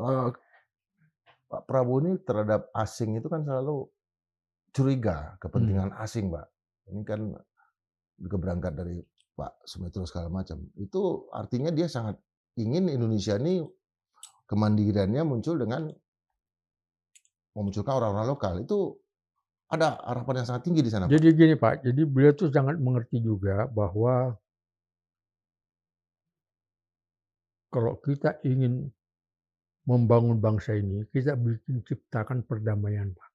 Prabowo ini terhadap asing itu kan selalu curiga kepentingan asing Pak. Ini kan juga berangkat dari Pak Sumitro segala macam. Itu artinya dia sangat ingin Indonesia ini kemandiriannya muncul dengan memunculkan orang-orang lokal. Itu ada harapan yang sangat tinggi di sana, Pak. Jadi gini Pak, jadi beliau tuh sangat mengerti juga bahwa kalau kita ingin membangun bangsa ini, kita bikin ciptakan perdamaian Pak.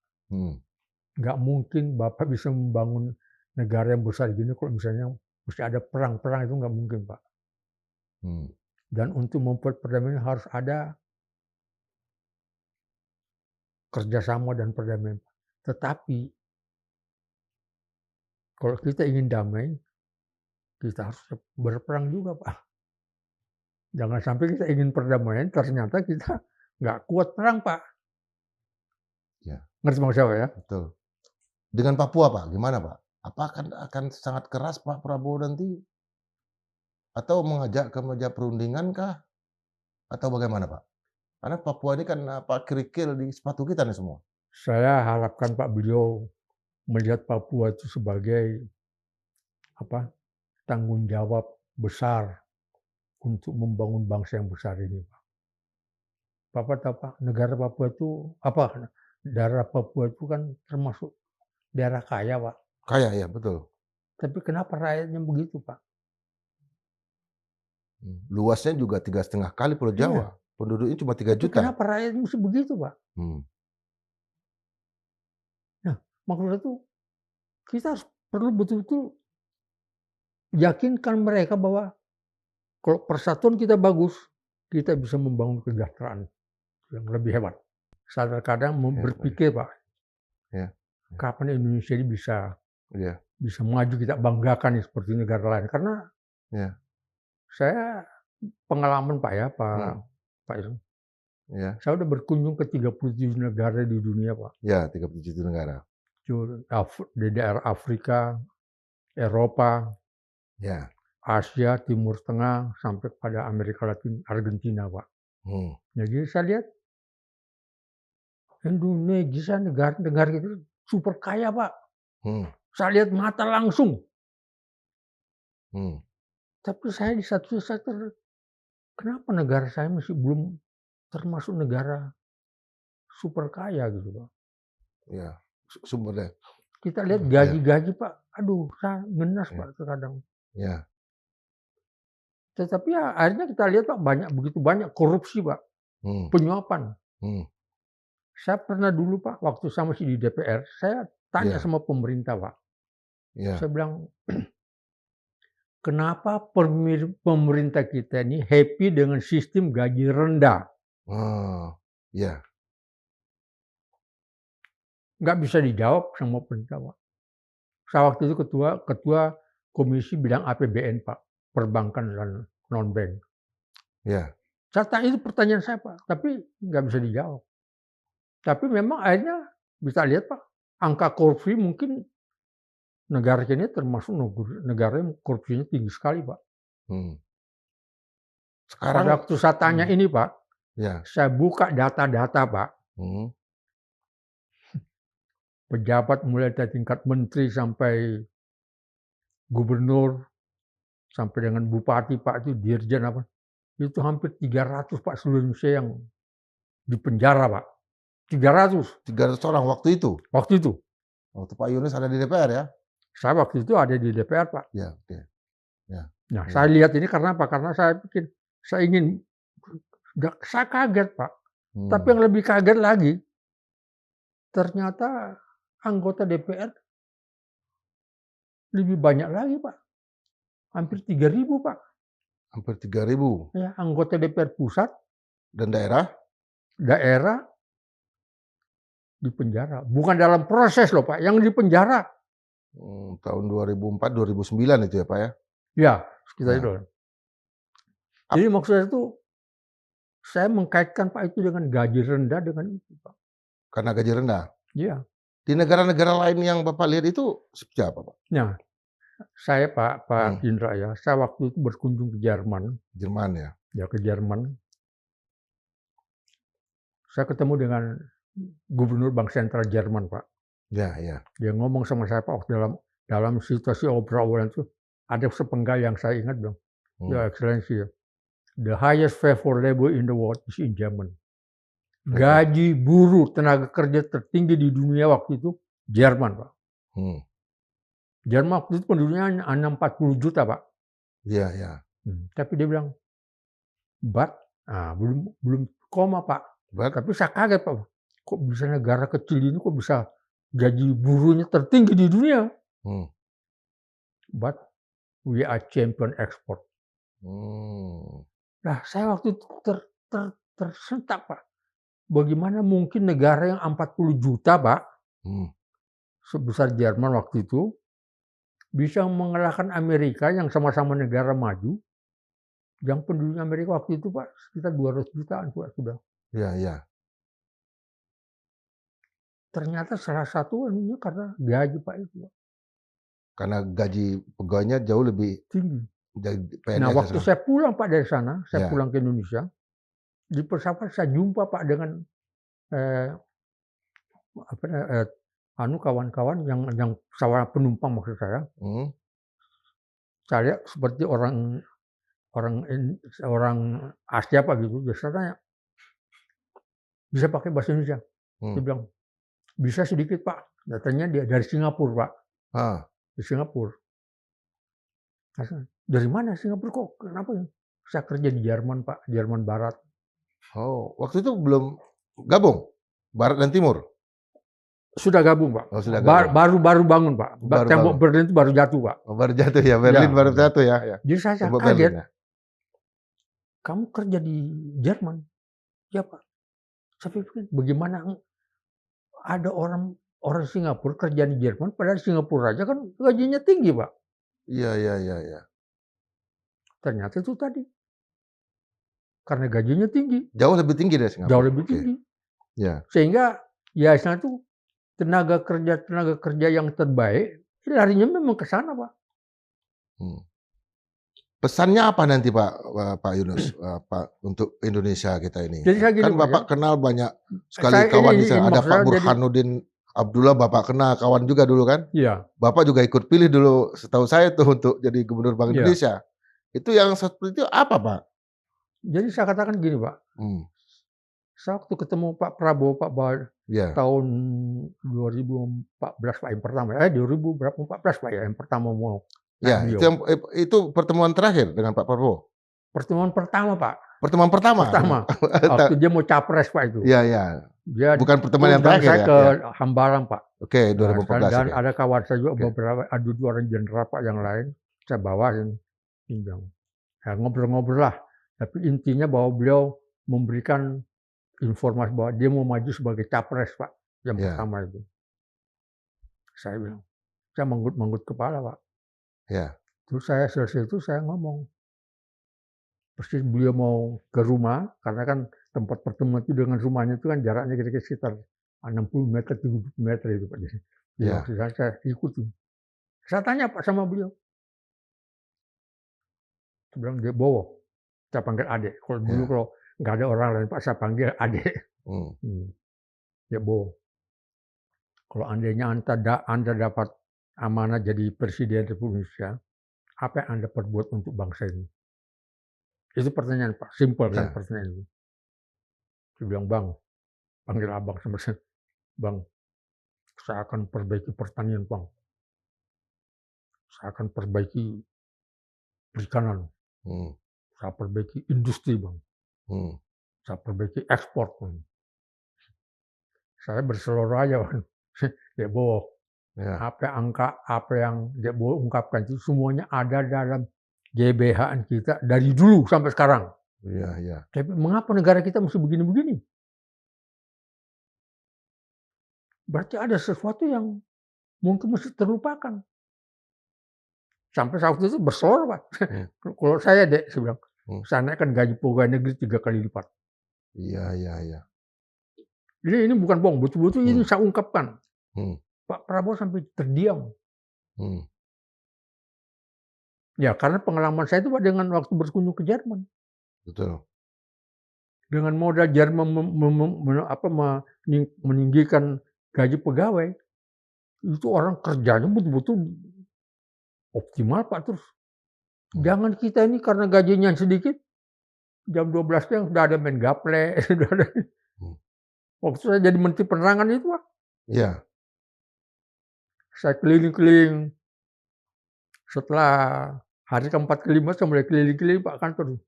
Nggak mungkin Bapak bisa membangun negara yang besar gini kalau misalnya mesti ada perang. Perang itu nggak mungkin Pak. Dan untuk membuat perdamaian harus ada kerjasama dan perdamaian. Tetapi kalau kita ingin damai, kita harus berperang juga Pak. Jangan sampai kita ingin perdamaian, ternyata kita nggak kuat perang Pak. Ya. Ngerti maksud saya ya? Betul. Dengan Papua Pak, gimana Pak? Apa akan sangat keras Pak Prabowo nanti? Atau mengajak ke meja perundingan kah? Atau bagaimana Pak? Karena Papua ini kan kerikil di sepatu kita nih semua. Saya harapkan Pak beliau melihat Papua itu sebagai tanggung jawab besar untuk membangun bangsa yang besar ini, Pak. Bapak tahu Pak, negara Papua itu daerah Papua itu kan termasuk daerah kaya, Pak. Kaya ya, betul. Tapi kenapa rakyatnya begitu, Pak? Luasnya juga 3,5 kali Pulau Jawa. Iya. Penduduknya cuma 3 juta. Kenapa rakyat mesti begitu, Pak? Nah, maksudnya itu kita perlu betul-betul yakinkan mereka bahwa kalau persatuan kita bagus, kita bisa membangun kesejahteraan yang lebih hebat. Saya kadang berpikir Pak, kapan Indonesia ini bisa maju, kita banggakan seperti negara lain. Karena saya pengalaman Pak ya, Pak Irung. Saya udah berkunjung ke 37 negara di dunia Pak. Ya, 37 negara. Di daerah Afrika, Eropa, Asia, Timur Tengah, sampai pada Amerika Latin, Argentina, Pak. Jadi saya lihat Indonesia negara itu super kaya, Pak. Saya lihat mata langsung. Tapi saya di satu sisi, kenapa negara saya masih belum termasuk negara super kaya gitu, Pak? Ya, sumbernya. Kita lihat gaji-gaji, Pak. Aduh, saya ngenas, Pak, terkadang. Ya. Tetapi ya, akhirnya kita lihat Pak, begitu banyak korupsi Pak, penyuapan. Saya pernah dulu Pak, waktu saya masih di DPR, saya tanya sama pemerintah Pak. Saya bilang, kenapa pemerintah kita ini happy dengan sistem gaji rendah? Nggak bisa dijawab sama pemerintah Pak. Saya waktu itu ketua komisi bidang APBN Pak. Perbankan dan non-bank. Saya tanya, itu pertanyaan saya Pak, tapi nggak bisa dijawab. Tapi memang akhirnya bisa lihat Pak, angka korupsi mungkin negara ini termasuk negara yang korupsinya tinggi sekali Pak. Sekarang waktu saya tanya ini Pak, saya buka data-data Pak. Pejabat mulai dari tingkat menteri sampai gubernur, sampai dengan bupati Pak, itu dirjen itu hampir 300 Pak seluruh Indonesia yang di penjara Pak. 300 orang waktu itu? Waktu itu. Waktu Pak Yunus ada di DPR ya? Saya waktu itu ada di DPR Pak. Nah, saya lihat ini karena apa? Karena saya pikir, saya kaget Pak. Tapi yang lebih kaget lagi, ternyata anggota DPR lebih banyak lagi Pak. Hampir 3.000 Pak. Hampir 3.000? Ya, anggota DPR pusat. Dan daerah? Daerah di penjara. Bukan dalam proses loh Pak, yang di penjara. Tahun 2004-2009 itu ya Pak ya? Ya, sekitar itu. Jadi maksudnya itu, saya mengkaitkan Pak itu dengan gaji rendah dengan itu Pak. Karena gaji rendah? Iya. Di negara-negara lain yang Bapak lihat itu seperti apa Pak? Nah, saya Pak Indra ya, saya waktu itu berkunjung ke Jerman. Jerman ya? Ya, ke Jerman. Saya ketemu dengan Gubernur Bank Sentral Jerman Pak. Ya. Dia ngomong sama saya Pak, dalam situasi obrolan itu, ada sepenggal yang saya ingat dong. Your Excellency, the highest pay for labor in the world is in Germany. Gaji buruh tenaga kerja tertinggi di dunia waktu itu Jerman, Pak. Jerman waktu itu penduduknya hanya 40 juta, Pak. Iya, iya. Tapi dia bilang, belum koma, Pak. Tapi saya kaget, Pak. Kok bisa negara kecil ini kok bisa gaji buruhnya tertinggi di dunia? But we are champion export. Nah, saya waktu itu tersentak, Pak. Bagaimana mungkin negara yang 40 juta, Pak, sebesar Jerman waktu itu, bisa mengalahkan Amerika yang sama-sama negara maju, yang penduduk Amerika waktu itu, Pak, sekitar 200 jutaan, Pak, sudah. Iya, iya. Ternyata salah satu anunya karena gaji, Pak, itu, Pak. Karena gaji pegawainya jauh lebih tinggi. PNS. Nah, waktu saya pulang, Pak, dari sana, saya pulang ke Indonesia, di pesawat saya jumpa, Pak, dengan kawan-kawan yang pesawat penumpang maksud saya. Saya lihat seperti orang Asia, Pak, gitu. Dia tanya, bisa pakai bahasa Indonesia? Dia bilang, bisa sedikit, Pak. Datanya dia dari Singapura, Pak. Di Singapura. Dari mana Singapura kok? Kenapa ya? Saya kerja di Jerman, Pak, Jerman Barat. Oh, waktu itu belum gabung Barat dan Timur? Sudah gabung, Pak. Oh, sudah gabung. Baru bangun, Pak. Tembok Berlin itu baru jatuh, Pak. Oh, baru jatuh ya, Berlin baru jatuh ya. Jadi saya kaget. Berlin, ya? Kamu kerja di Jerman? Ya, Pak. Saya pikir bagaimana ada orang Singapura kerja di Jerman, padahal Singapura aja kan gajinya tinggi, Pak. Iya. Ternyata itu tadi. Karena gajinya tinggi. Jauh lebih tinggi dari Singapura. Jauh lebih tinggi. Ya. Sehingga ya itu tenaga kerja yang terbaik larinya memang ke sana, Pak. Pesannya apa nanti Pak Yunus, Pak, untuk Indonesia kita ini? Jadi gini, kan Bapak kenal banyak sekali kawan di sana. Ada Pak Burhanuddin Abdullah, Bapak kenal kawan juga dulu kan? Iya. Bapak juga ikut pilih dulu, setahu saya tuh untuk jadi Gubernur Bank Indonesia. Itu yang seperti itu apa, Pak? Jadi saya katakan gini, Pak. Saya waktu ketemu Pak Prabowo, tahun 2014, Pak, yang pertama. 2014, Pak, yang pertama mau. Ya, itu pertemuan terakhir dengan Pak Prabowo? Pertemuan pertama, Pak. Pertemuan pertama? Waktu dia mau capres, Pak, itu. Iya. Bukan pertemuan yang terakhir, saya ke Hambalang, Pak. Oke, 2014. Dan ada kawan saya juga beberapa, ada 2 orang jenderal, Pak, yang lain. Saya bawain. Ngobrol-ngobrol lah. Tapi intinya bahwa beliau memberikan informasi bahwa dia mau maju sebagai capres, Pak. Yang pertama itu. Saya bilang, saya manggut kepala, Pak. Terus saya selesai itu saya ngomong. Persis beliau mau ke rumah, karena kan tempat pertemuan itu dengan rumahnya itu kan jaraknya kira-kira sekitar 60 meter, 70 meter itu, Pak. Jadi saya ikutin. Saya tanya, Pak, sama beliau. Saya bilang, dia Bowo. Saya panggil adik. Kalau dulu kalau nggak ada orang lain, Pak, saya panggil adik. Ya, Bowo. Kalau andainya Anda dapat amanah jadi Presiden Republik Indonesia, apa yang Anda perbuat untuk bangsa ini? Itu pertanyaan, Pak. Simpel kan pertanyaan itu. Dia bilang, Bang, panggil abang sama saya. Bang, saya akan perbaiki pertanian, Bang. Saya akan perbaiki perikanan. Saya perbaiki industri, Bang. Saya perbaiki ekspor, Bang. Saya berseloroh aja, Bang. Dia Bowo. Apa yang dia ungkapkan itu semuanya ada dalam GBHN kita dari dulu sampai sekarang. Iya. Tapi mengapa negara kita mesti begini-begini? Berarti ada sesuatu yang mungkin mesti terlupakan. Sampai saat itu berseloroh, Pak. Kalau saya, Dek, saya bilang, saya naikkan gaji pegawai negeri 3 kali lipat. Iya. Jadi ini bukan bohong, betul-betul ini saya ungkapkan. Pak Prabowo sampai terdiam. Ya, karena pengalaman saya itu, Pak, dengan waktu berkunjung ke Jerman. Betul. Dengan modal Jerman meninggikan gaji pegawai, itu orang kerjanya betul-betul optimal, Pak. Terus jangan kita ini karena gajinya sedikit, jam 12 siang sudah ada main gaple, sudah ada. Waktu saya jadi Menteri Penerangan itu Pak. Iya. Saya keliling-keliling. Setelah hari ke-4 ke-5 saya mulai keliling-keliling Pak kantor.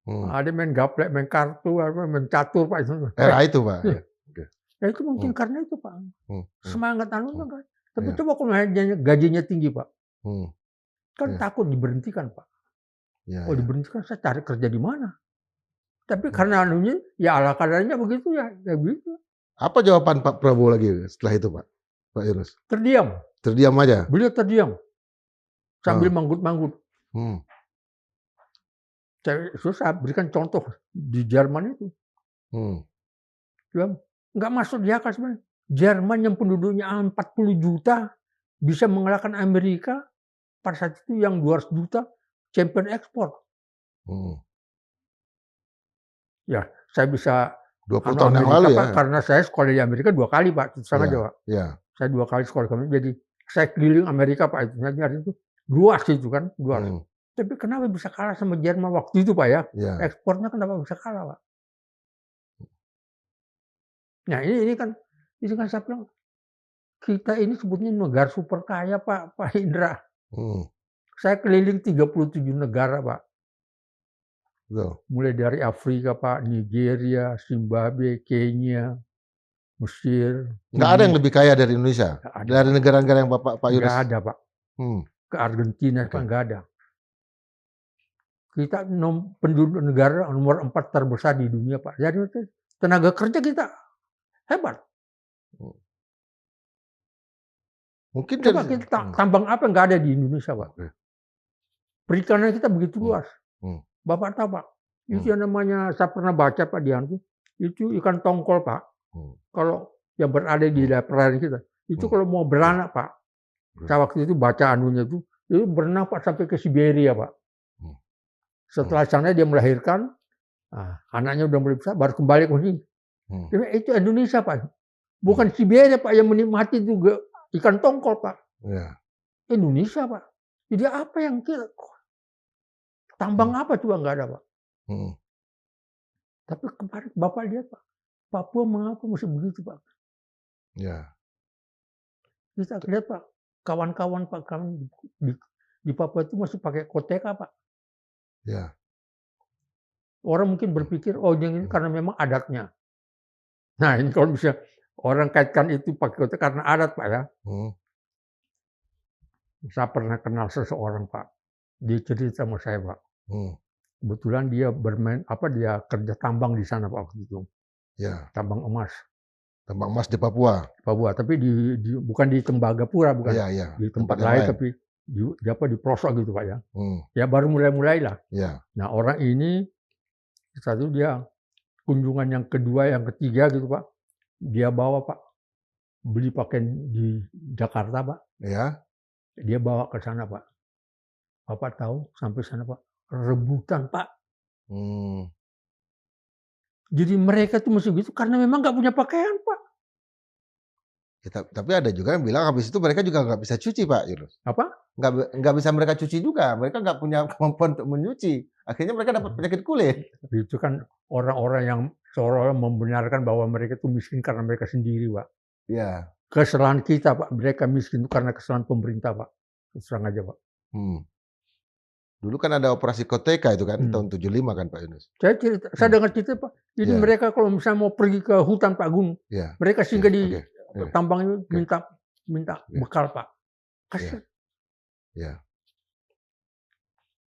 Ada main gaplek, main kartu, main catur Pak itu. Era itu Pak. Ya, ya itu mungkin karena itu Pak. Semangat anunya kan. Tapi coba kalau gajinya tinggi Pak. Kan takut diberhentikan Pak. Oh diberhentikan saya cari kerja di mana? Tapi karena anunya ya ala kadarnya begitu ya, kayak begitu. Apa jawaban Pak Prabowo lagi setelah itu Pak? Pak Yunus? Terdiam. Terdiam aja? Beliau terdiam. Sambil manggut-manggut. Saya berikan contoh di Jerman itu. Nggak masuk di akal sebenarnya. Jerman yang penduduknya 40 juta bisa mengalahkan Amerika pada saat itu yang 200 juta champion ekspor. Ya, saya bisa 20 tahun yang lalu ya. Karena saya sekolah di Amerika 2 kali Pak, itu sengaja Pak. Saya 2 kali sekolah kami, jadi saya keliling Amerika Pak, itu luas itu kan, luas. Tapi kenapa bisa kalah sama Jerman waktu itu Pak ya? Ekspornya kenapa bisa kalah Pak? Nah ini kan saya bilang, kita ini sebutnya negara super kaya Pak Indra. Saya keliling 37 negara Pak. Mulai dari Afrika Pak, Nigeria, Zimbabwe, Kenya, Mesir. Nggak ada yang lebih kaya dari Indonesia? Dari negara-negara yang Pak Yunus? Nggak ada Pak. Ke Argentina Pak nggak ada. Kita penduduk negara nomor 4 terbesar di dunia Pak. Jadi tenaga kerja kita hebat. Mungkin coba kita tambang apa nggak ada di Indonesia Pak. Perikanan kita begitu luas. Bapak tahu Pak, itu yang namanya saya pernah baca Pak itu ikan tongkol Pak. Kalau yang berada di daerah perairan kita, itu kalau mau beranak Pak, saya waktu itu baca anunya itu berenang Pak sampai ke Siberia Pak. Setelah sana dia melahirkan, anaknya udah mulai besar, baru kembali ke sini. Itu Indonesia Pak, bukan Siberia Pak yang menikmati juga ikan tongkol Pak. Indonesia Pak. Jadi apa yang kita tambang apa coba nggak ada Pak. Tapi kemarin Bapak lihat Pak, Papua mengapa masih begitu Pak? Kita lihat Pak, kawan-kawan Pak kami di Papua itu masih pakai koteka Pak. Orang mungkin berpikir, oh ini karena memang adatnya. Nah ini kalau bisa orang kaitkan itu pakai koteka karena adat Pak ya. Saya pernah kenal seseorang Pak, dia cerita sama saya Pak. Kebetulan dia dia kerja tambang di sana Pak waktu itu. Tambang emas. Tambang emas di Papua. Tapi bukan di Tembagapura, bukan. Di tempat lain, tapi di pelosok gitu Pak ya. Ya baru mulai lah. Nah orang ini satu dia kunjungan yang kedua, yang ketiga gitu Pak. Dia bawa Pak beli pakaian di Jakarta Pak. Dia bawa ke sana Pak. Bapak tahu sampai sana Pak, rebutan Pak. Jadi mereka tuh mesti gitu karena memang nggak punya pakaian Pak. Tapi ada juga yang bilang habis itu mereka juga nggak bisa cuci Pak Yunus. Apa? Nggak bisa mereka cuci juga. Mereka nggak punya kemampuan untuk menyuci. Akhirnya mereka dapat penyakit kulit. Itu kan orang-orang yang seolah-olah membenarkan bahwa mereka itu miskin karena mereka sendiri Pak. Kesalahan kita Pak. Mereka miskin itu karena kesalahan pemerintah Pak. Terang aja Pak. Dulu kan ada operasi koteka itu kan tahun 75 kan Pak Yunus. Saya dengar cerita Pak. Jadi mereka kalau misalnya mau pergi ke hutan Pak Gunung, mereka singgah di tambang itu minta bekal Pak. Kasih.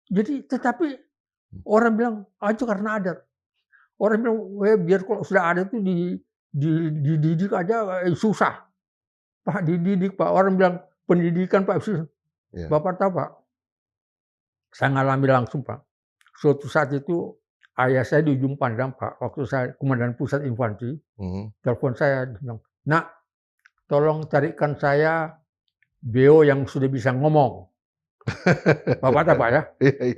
Jadi tetapi orang bilang itu karena adat. Orang bilang biar kalau sudah ada itu dididik aja susah. Pak dididik Pak. Orang bilang pendidikan Pak susah. Bapak tahu Pak, saya ngalami langsung Pak. Suatu saat itu ayah saya di ujung pandang Pak, waktu saya komandan pusat infanteri, telepon saya bilang, "Nak, tolong carikan saya BO yang sudah bisa ngomong." Bapak tahu Pak ya?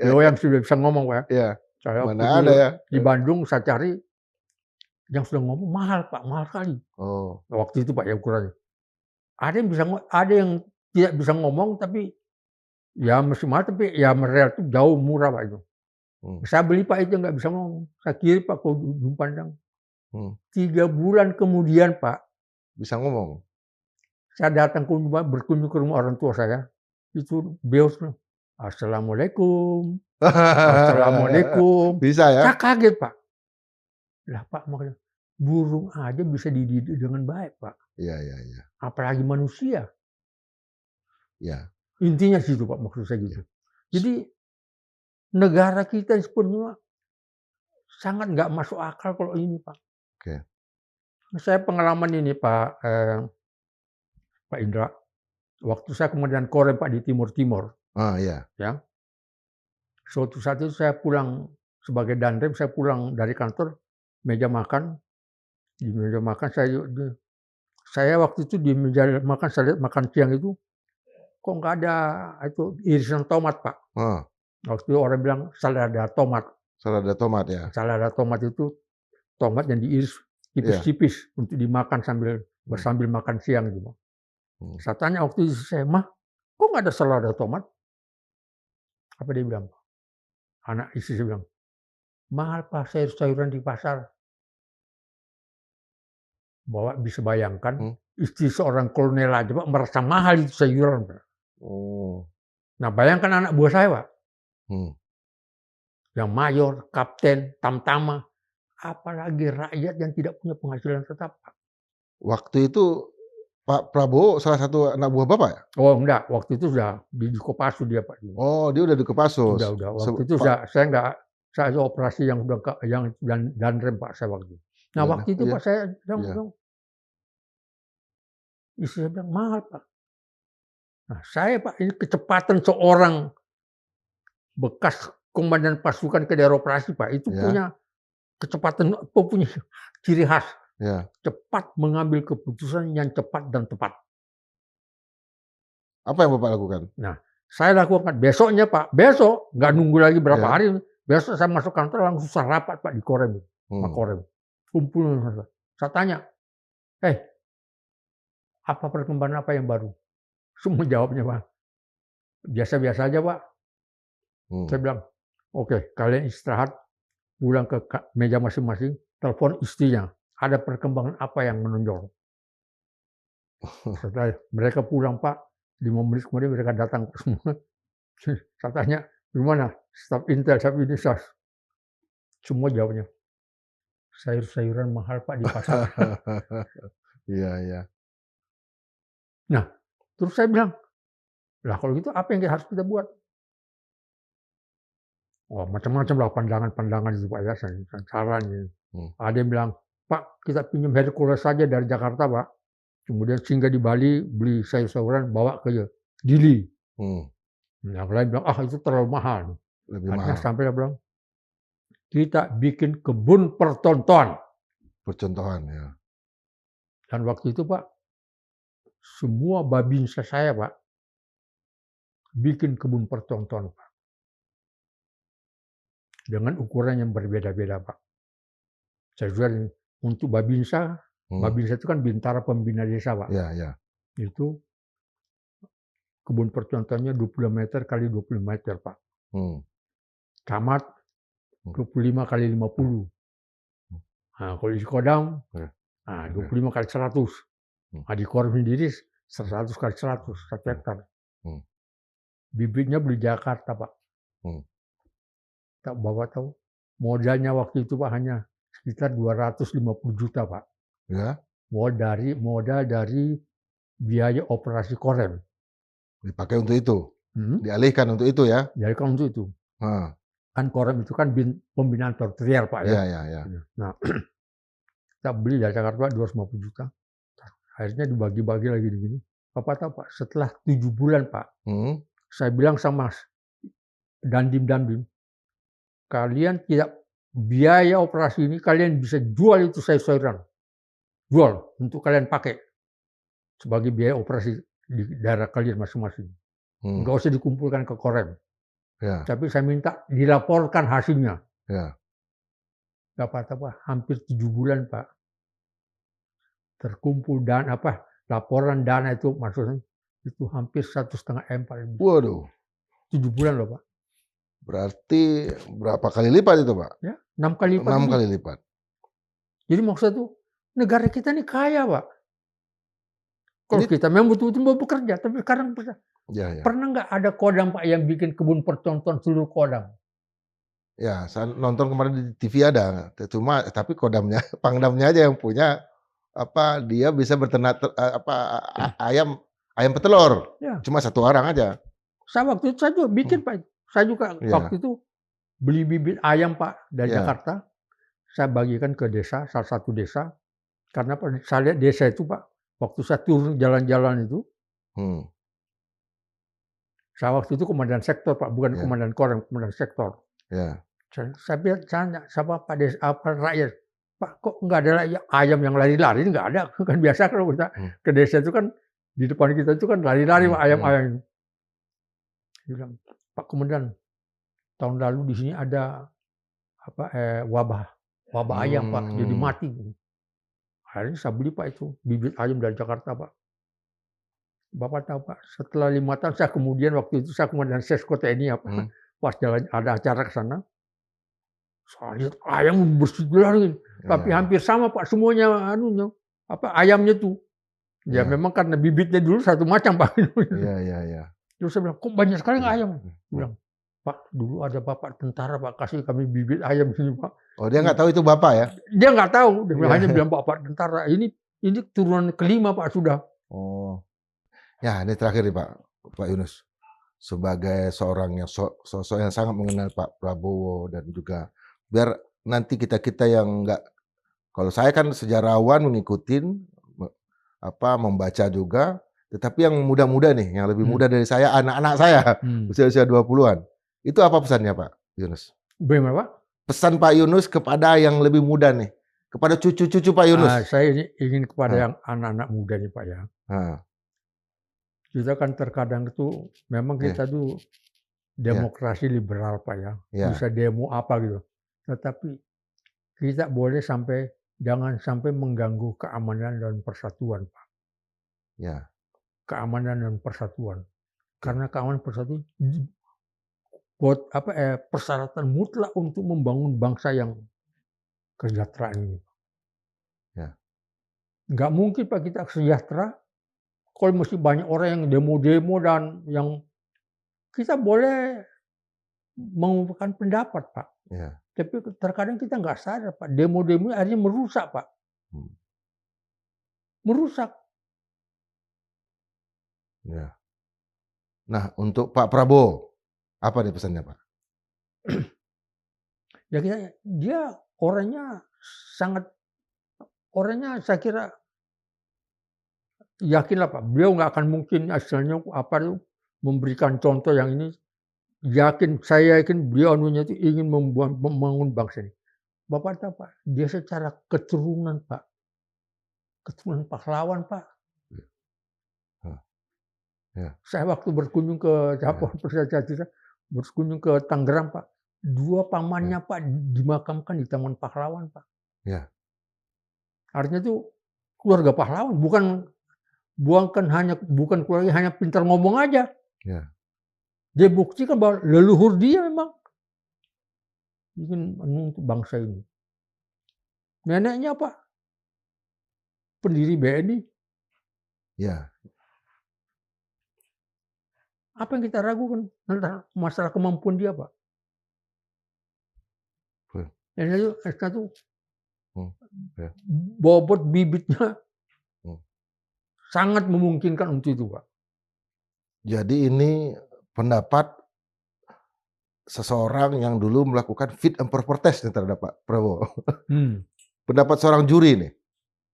BO yang sudah bisa ngomong Pak ya? Saya mana ada ya? Di Bandung saya cari yang sudah ngomong mahal Pak, mahal kali. Waktu itu Pak ya ukurannya. Ada yang tidak bisa ngomong tapi ya masih mahal, tapi ya relatif jauh murah Pak itu. Saya beli Pak itu nggak bisa ngomong. Saya kirim Pak ke ujung pandang. 3 bulan kemudian Pak, bisa ngomong. saya datang berkunjung ke rumah orang tua saya, itu beliau bilang, "Assalamualaikum, assalamualaikum." Bisa ya? Saya kaget Pak. Lah Pak, makanya burung aja bisa dididik dengan baik Pak. Iya. Apalagi manusia. Ya. Intinya situ Pak, maksud saya gitu. Jadi negara kita sebenarnya sangat nggak masuk akal kalau ini Pak. Oke. Saya pengalaman ini Pak Indra, waktu saya kemudian Korem Pak di Timur-Timur. Iya. Ya. Suatu saat itu saya pulang sebagai danrem, saya pulang dari kantor, meja makan, di meja makan saya waktu itu di meja makan, saya lihat makan siang itu, kok nggak ada itu irisan tomat Pak. Waktu itu orang bilang salada tomat. Salada tomat ya. Salada tomat itu tomat yang diiris tipis-tipis untuk dimakan sambil makan siang gitu. Saya tanya waktu itu saya, "Mah, kok nggak ada salada tomat?" Apa dia bilang? Anak istri saya bilang, "Mahal Pak sayur-sayuran di pasar." Bahwa bisa bayangkan istri seorang kolonel aja Pak merasa mahal itu sayuran Pak. Nah bayangkan anak buah saya Pak. Yang mayor, kapten, tamtama, apalagi rakyat yang tidak punya penghasilan tetap Pak. Waktu itu Pak Prabowo salah satu anak buah Bapak ya? Oh enggak, waktu itu sudah di Kopassus dia Pak. Oh dia udah di Kopassus. Udah. Waktu itu saya operasi yang danrem Pak saya waktu itu. Nah waktu itu Pak saya bilang, istri saya bilang mahal Pak. Nah saya Pak, ini kecepatan seorang bekas komandan pasukan ke daerah operasi Pak, itu punya kecepatan, punya ciri khas. Cepat mengambil keputusan yang cepat dan tepat. Apa yang Bapak lakukan? Nah, saya lakukan besoknya Pak, besok nggak nunggu lagi berapa hari, besok saya masuk kantor langsung rapat Pak di Korem, Pak Korem, kumpul. Saya tanya, apa perkembangan apa yang baru? Semua jawabnya Pak, biasa-biasa aja Pak. Saya bilang, oke, kalian istirahat, pulang ke meja masing-masing, telepon istrinya. Ada perkembangan apa yang menonjol? Setelah mereka pulang Pak, 5 menit kemudian mereka datang semua. Saya tanya, gimana? Staf Intel, staf ini, semua jawabnya, sayur-sayuran mahal Pak di pasar. Iya. Nah, terus saya bilang, lah kalau gitu apa yang harus kita buat? Oh, macam-macam lah pandangan-pandangan itu Pak ya, saran. Ada yang bilang, Pak, kita pinjam Hercules saja dari Jakarta Pak. Kemudian singgah di Bali, beli sayur-sayuran, bawa ke Dili. Yang lain bilang, itu terlalu mahal. Akhirnya sampai dia bilang, kita bikin kebun percontohan. Percontohan ya. Dan waktu itu Pak, semua babinsa saya Pak, bikin kebun percontohan Pak. Dengan ukuran yang berbeda-beda Pak. Saya juga untuk babinsa, babinsa itu kan bintara pembina desa Pak. Iya. Itu kebun percontohannya 25 meter kali 25 meter Pak. Camat 25 kali 50. Nah, kalau di Kodam, 25 kali 100. Nah, di Korem sendiri 100 kali 100, 1 hektar. Bibitnya beli Jakarta Pak. Tak Bapak tahu, modalnya waktu itu Pak hanya sekitar 250 juta Pak. Ya. Modal dari biaya operasi Korem. Dipakai untuk itu? Dialihkan untuk itu ya? Dialihkan untuk itu. Kan Korem itu kan pembinaan tertier Pak ya. Iya. Nah, kita beli dari Jakarta 250 juta. Akhirnya dibagi-bagi lagi begini. Bapak tahu Pak, setelah 7 bulan Pak, saya bilang sama Dandim, kalian tidak biaya operasi ini, kalian bisa jual itu sayur-sayuran. Jual untuk kalian pakai sebagai biaya operasi di daerah kalian masing-masing. Nggak usah dikumpulkan ke Korem. Ya. Tapi saya minta dilaporkan hasilnya. Ya. Dapat hampir 7 bulan Pak. Terkumpul laporan dana itu maksudnya itu hampir 1,5 M Pak. Waduh. 7 bulan loh Pak. Berarti berapa kali lipat itu Pak? Ya, 6 kali lipat. 6 kali lipat. Jadi maksud tuh, negara kita ini kaya, Pak. Kalau Ini kita memang betul-betul mau bekerja, tapi sekarang ya. pernah nggak ada Kodam, Pak, yang bikin kebun percontohan seluruh Kodam? Ya, saya nonton kemarin di TV ada, cuma tapi Kodamnya, Pangdamnya aja yang punya, dia bisa berternak ayam ayam petelur, Ya, cuma 1 orang aja. saya juga Hmm, bikin, Pak. Saya juga iya, waktu itu beli bibit ayam, Pak, dari iya, Jakarta, saya bagikan ke desa, salah satu desa, karena apa, saya lihat desa itu, Pak, waktu saya turun jalan-jalan itu, hmm, saya waktu itu komandan sektor, Pak, bukan iya, komandan Kodam, komandan sektor. iya, Saya bilang tanya sama Pak rakyat, "Pak, kok nggak ada ayam yang lari-lari?" Nggak ada, kan biasa kalau kita hmm, ke desa itu kan, di depan kita itu kan lari-lari, Pak, hmm, ayam-ayam. Dia bilang, "Pak Komandan, tahun lalu di sini ada wabah wabah ayam, Pak, jadi hmm. mati." Akhirnya saya beli, Pak, itu bibit ayam dari Jakarta, Pak. Bapak tahu, Pak, setelah 5 tahun saya kemudian waktu itu saya komandan Sesko TNI, Hmm, pas jalan ada acara ke sana, saya lihat ayam berseliweran, iya, tapi iya, hampir sama, Pak, semuanya ayamnya tuh. Ya iya, memang karena bibitnya dulu satu macam, Pak. iya, iya, iya, Terus saya bilang, "Kok banyak sekali iya, ayam?" Dia hmm. bilang, "Pak, dulu ada bapak tentara, Pak, kasih kami bibit ayam sini, Pak." Oh, dia nggak tahu itu Bapak ya? Dia nggak tahu, dia bilang, hanya Iya. bilang bapak tentara. Ini turunan kelima, Pak, sudah. Oh, ya ini terakhir nih Pak Yunus. Sebagai seorang yang sosok yang sangat mengenal Pak Prabowo dan juga biar nanti kita-kita yang nggak kalau saya kan sejarawan ngikutin, me membaca juga, tetapi yang muda-muda nih, yang lebih Hmm, muda dari saya, anak-anak saya, hmm. usia-usia 20-an. Itu apa pesannya Pak Yunus? Bagaimana, Pak? Pesan Pak Yunus kepada yang lebih muda nih, kepada cucu-cucu Pak Yunus. Saya ini ingin kepada Heeh, yang anak-anak muda nih, Pak, ya. heeh, Kita kan terkadang itu memang iya, kita tuh iya, demokrasi liberal, Pak, ya. iya, Bisa demo apa gitu. Tetapi kita jangan sampai mengganggu keamanan dan persatuan, Pak. iya, Keamanan dan persatuan. iya, Karena keamanan persatuan persyaratan mutlak untuk membangun bangsa yang kesejahteraan ini. iya, Nggak mungkin, Pak, kita sejahtera kalau mesti banyak orang yang demo-demo dan yang kita boleh mengungkapkan pendapat, Pak. iya, Tapi terkadang kita nggak sadar, Pak, demo-demo akhirnya merusak, Pak. hmm, Merusak. iya. Nah, untuk Pak Prabowo, apa nih pesannya, Pak? Ya dia orangnya sangat orangnya saya kira yakinlah, Pak, beliau nggak akan mungkin istilahnya memberikan contoh yang ini, saya yakin beliau anunya itu ingin membangun bangsa ini. Bapak tahu, Pak, dia secara keturunan, Pak, keturunan pahlawan, Pak. Heeh, iya, Saya waktu berkunjung ke iya, berkunjung ke Tangerang, Pak, 2 iya, pamannya, Pak, dimakamkan di Taman Pahlawan, Pak. iya, Artinya itu keluarga pahlawan, bukan keluarga hanya pintar ngomong aja. iya, Dia buktikan bahwa leluhur dia memang ingin untuk bangsa ini. Neneknya, Pak, pendiri BNI. iya, Apa yang kita ragukan tentang masalah kemampuan dia, Pak? betul, Neneknya itu hmm, iya, bobot bibitnya hmm. sangat memungkinkan untuk itu, Pak. Jadi ini pendapat seseorang yang dulu melakukan fit and proper test nih terhadap Pak Prabowo. Hmm. Pendapat seorang juri nih,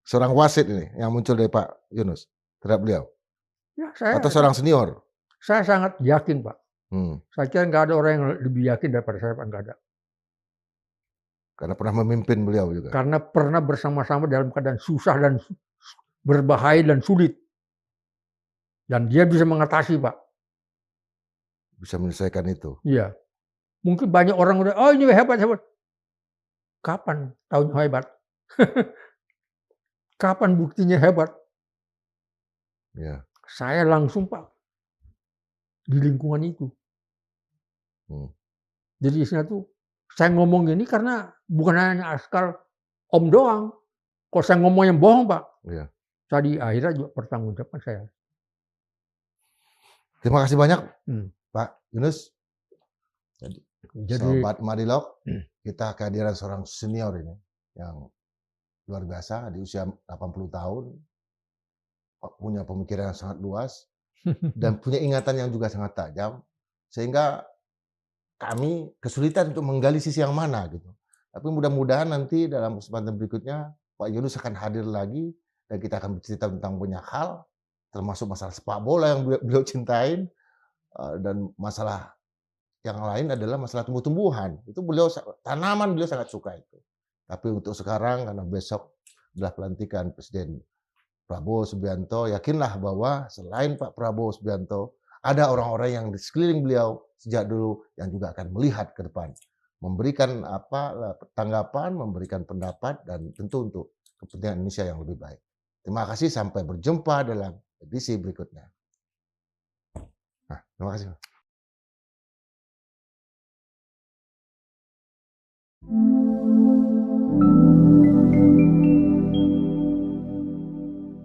seorang wasit ini yang muncul dari Pak Yunus terhadap beliau Ya atau seorang senior? saya sangat yakin, Pak. Hmm, Saya kira nggak ada orang yang lebih yakin daripada saya, Pak, nggak ada. karena pernah memimpin beliau juga, Karena pernah bersama-sama dalam keadaan susah dan berbahaya dan sulit. Dan dia bisa mengatasi, Pak. bisa menyelesaikan itu. Iya. Mungkin banyak orang udah, "Oh, ini hebat hebat." Kapan tahunya hebat? Kapan buktinya hebat? Iya, Saya langsung, Pak, di lingkungan itu. hmm, Jadi istilah tuh, saya ngomong ini karena bukan hanya asal om doang. Kok saya ngomong yang bohong, Pak? Iya. Tadi akhirnya juga pertanggungjawabkan saya. Terima kasih banyak, Pak Yunus. Jadi Sobat Madilog, kita kehadiran seorang senior ini yang luar biasa di usia 80 tahun, punya pemikiran yang sangat luas dan punya ingatan yang juga sangat tajam, sehingga kami kesulitan untuk menggali sisi yang mana gitu. Tapi mudah-mudahan nanti dalam kesempatan berikutnya Pak Yunus akan hadir lagi dan kita akan bercerita tentang banyak hal, termasuk masalah sepak bola yang beliau cintain, dan masalah yang lain adalah masalah tumbuh-tumbuhan. Itu tanaman beliau sangat suka itu. Tapi untuk sekarang karena besok adalah pelantikan Presiden Prabowo Subianto, yakinlah bahwa selain Pak Prabowo Subianto, ada orang-orang yang di sekeliling beliau sejak dulu yang juga akan melihat ke depan, memberikan tanggapan, memberikan pendapat, dan tentu untuk kepentingan Indonesia yang lebih baik. Terima kasih, sampai berjumpa dalam edisi berikutnya. Nah, terima kasih. Thank you.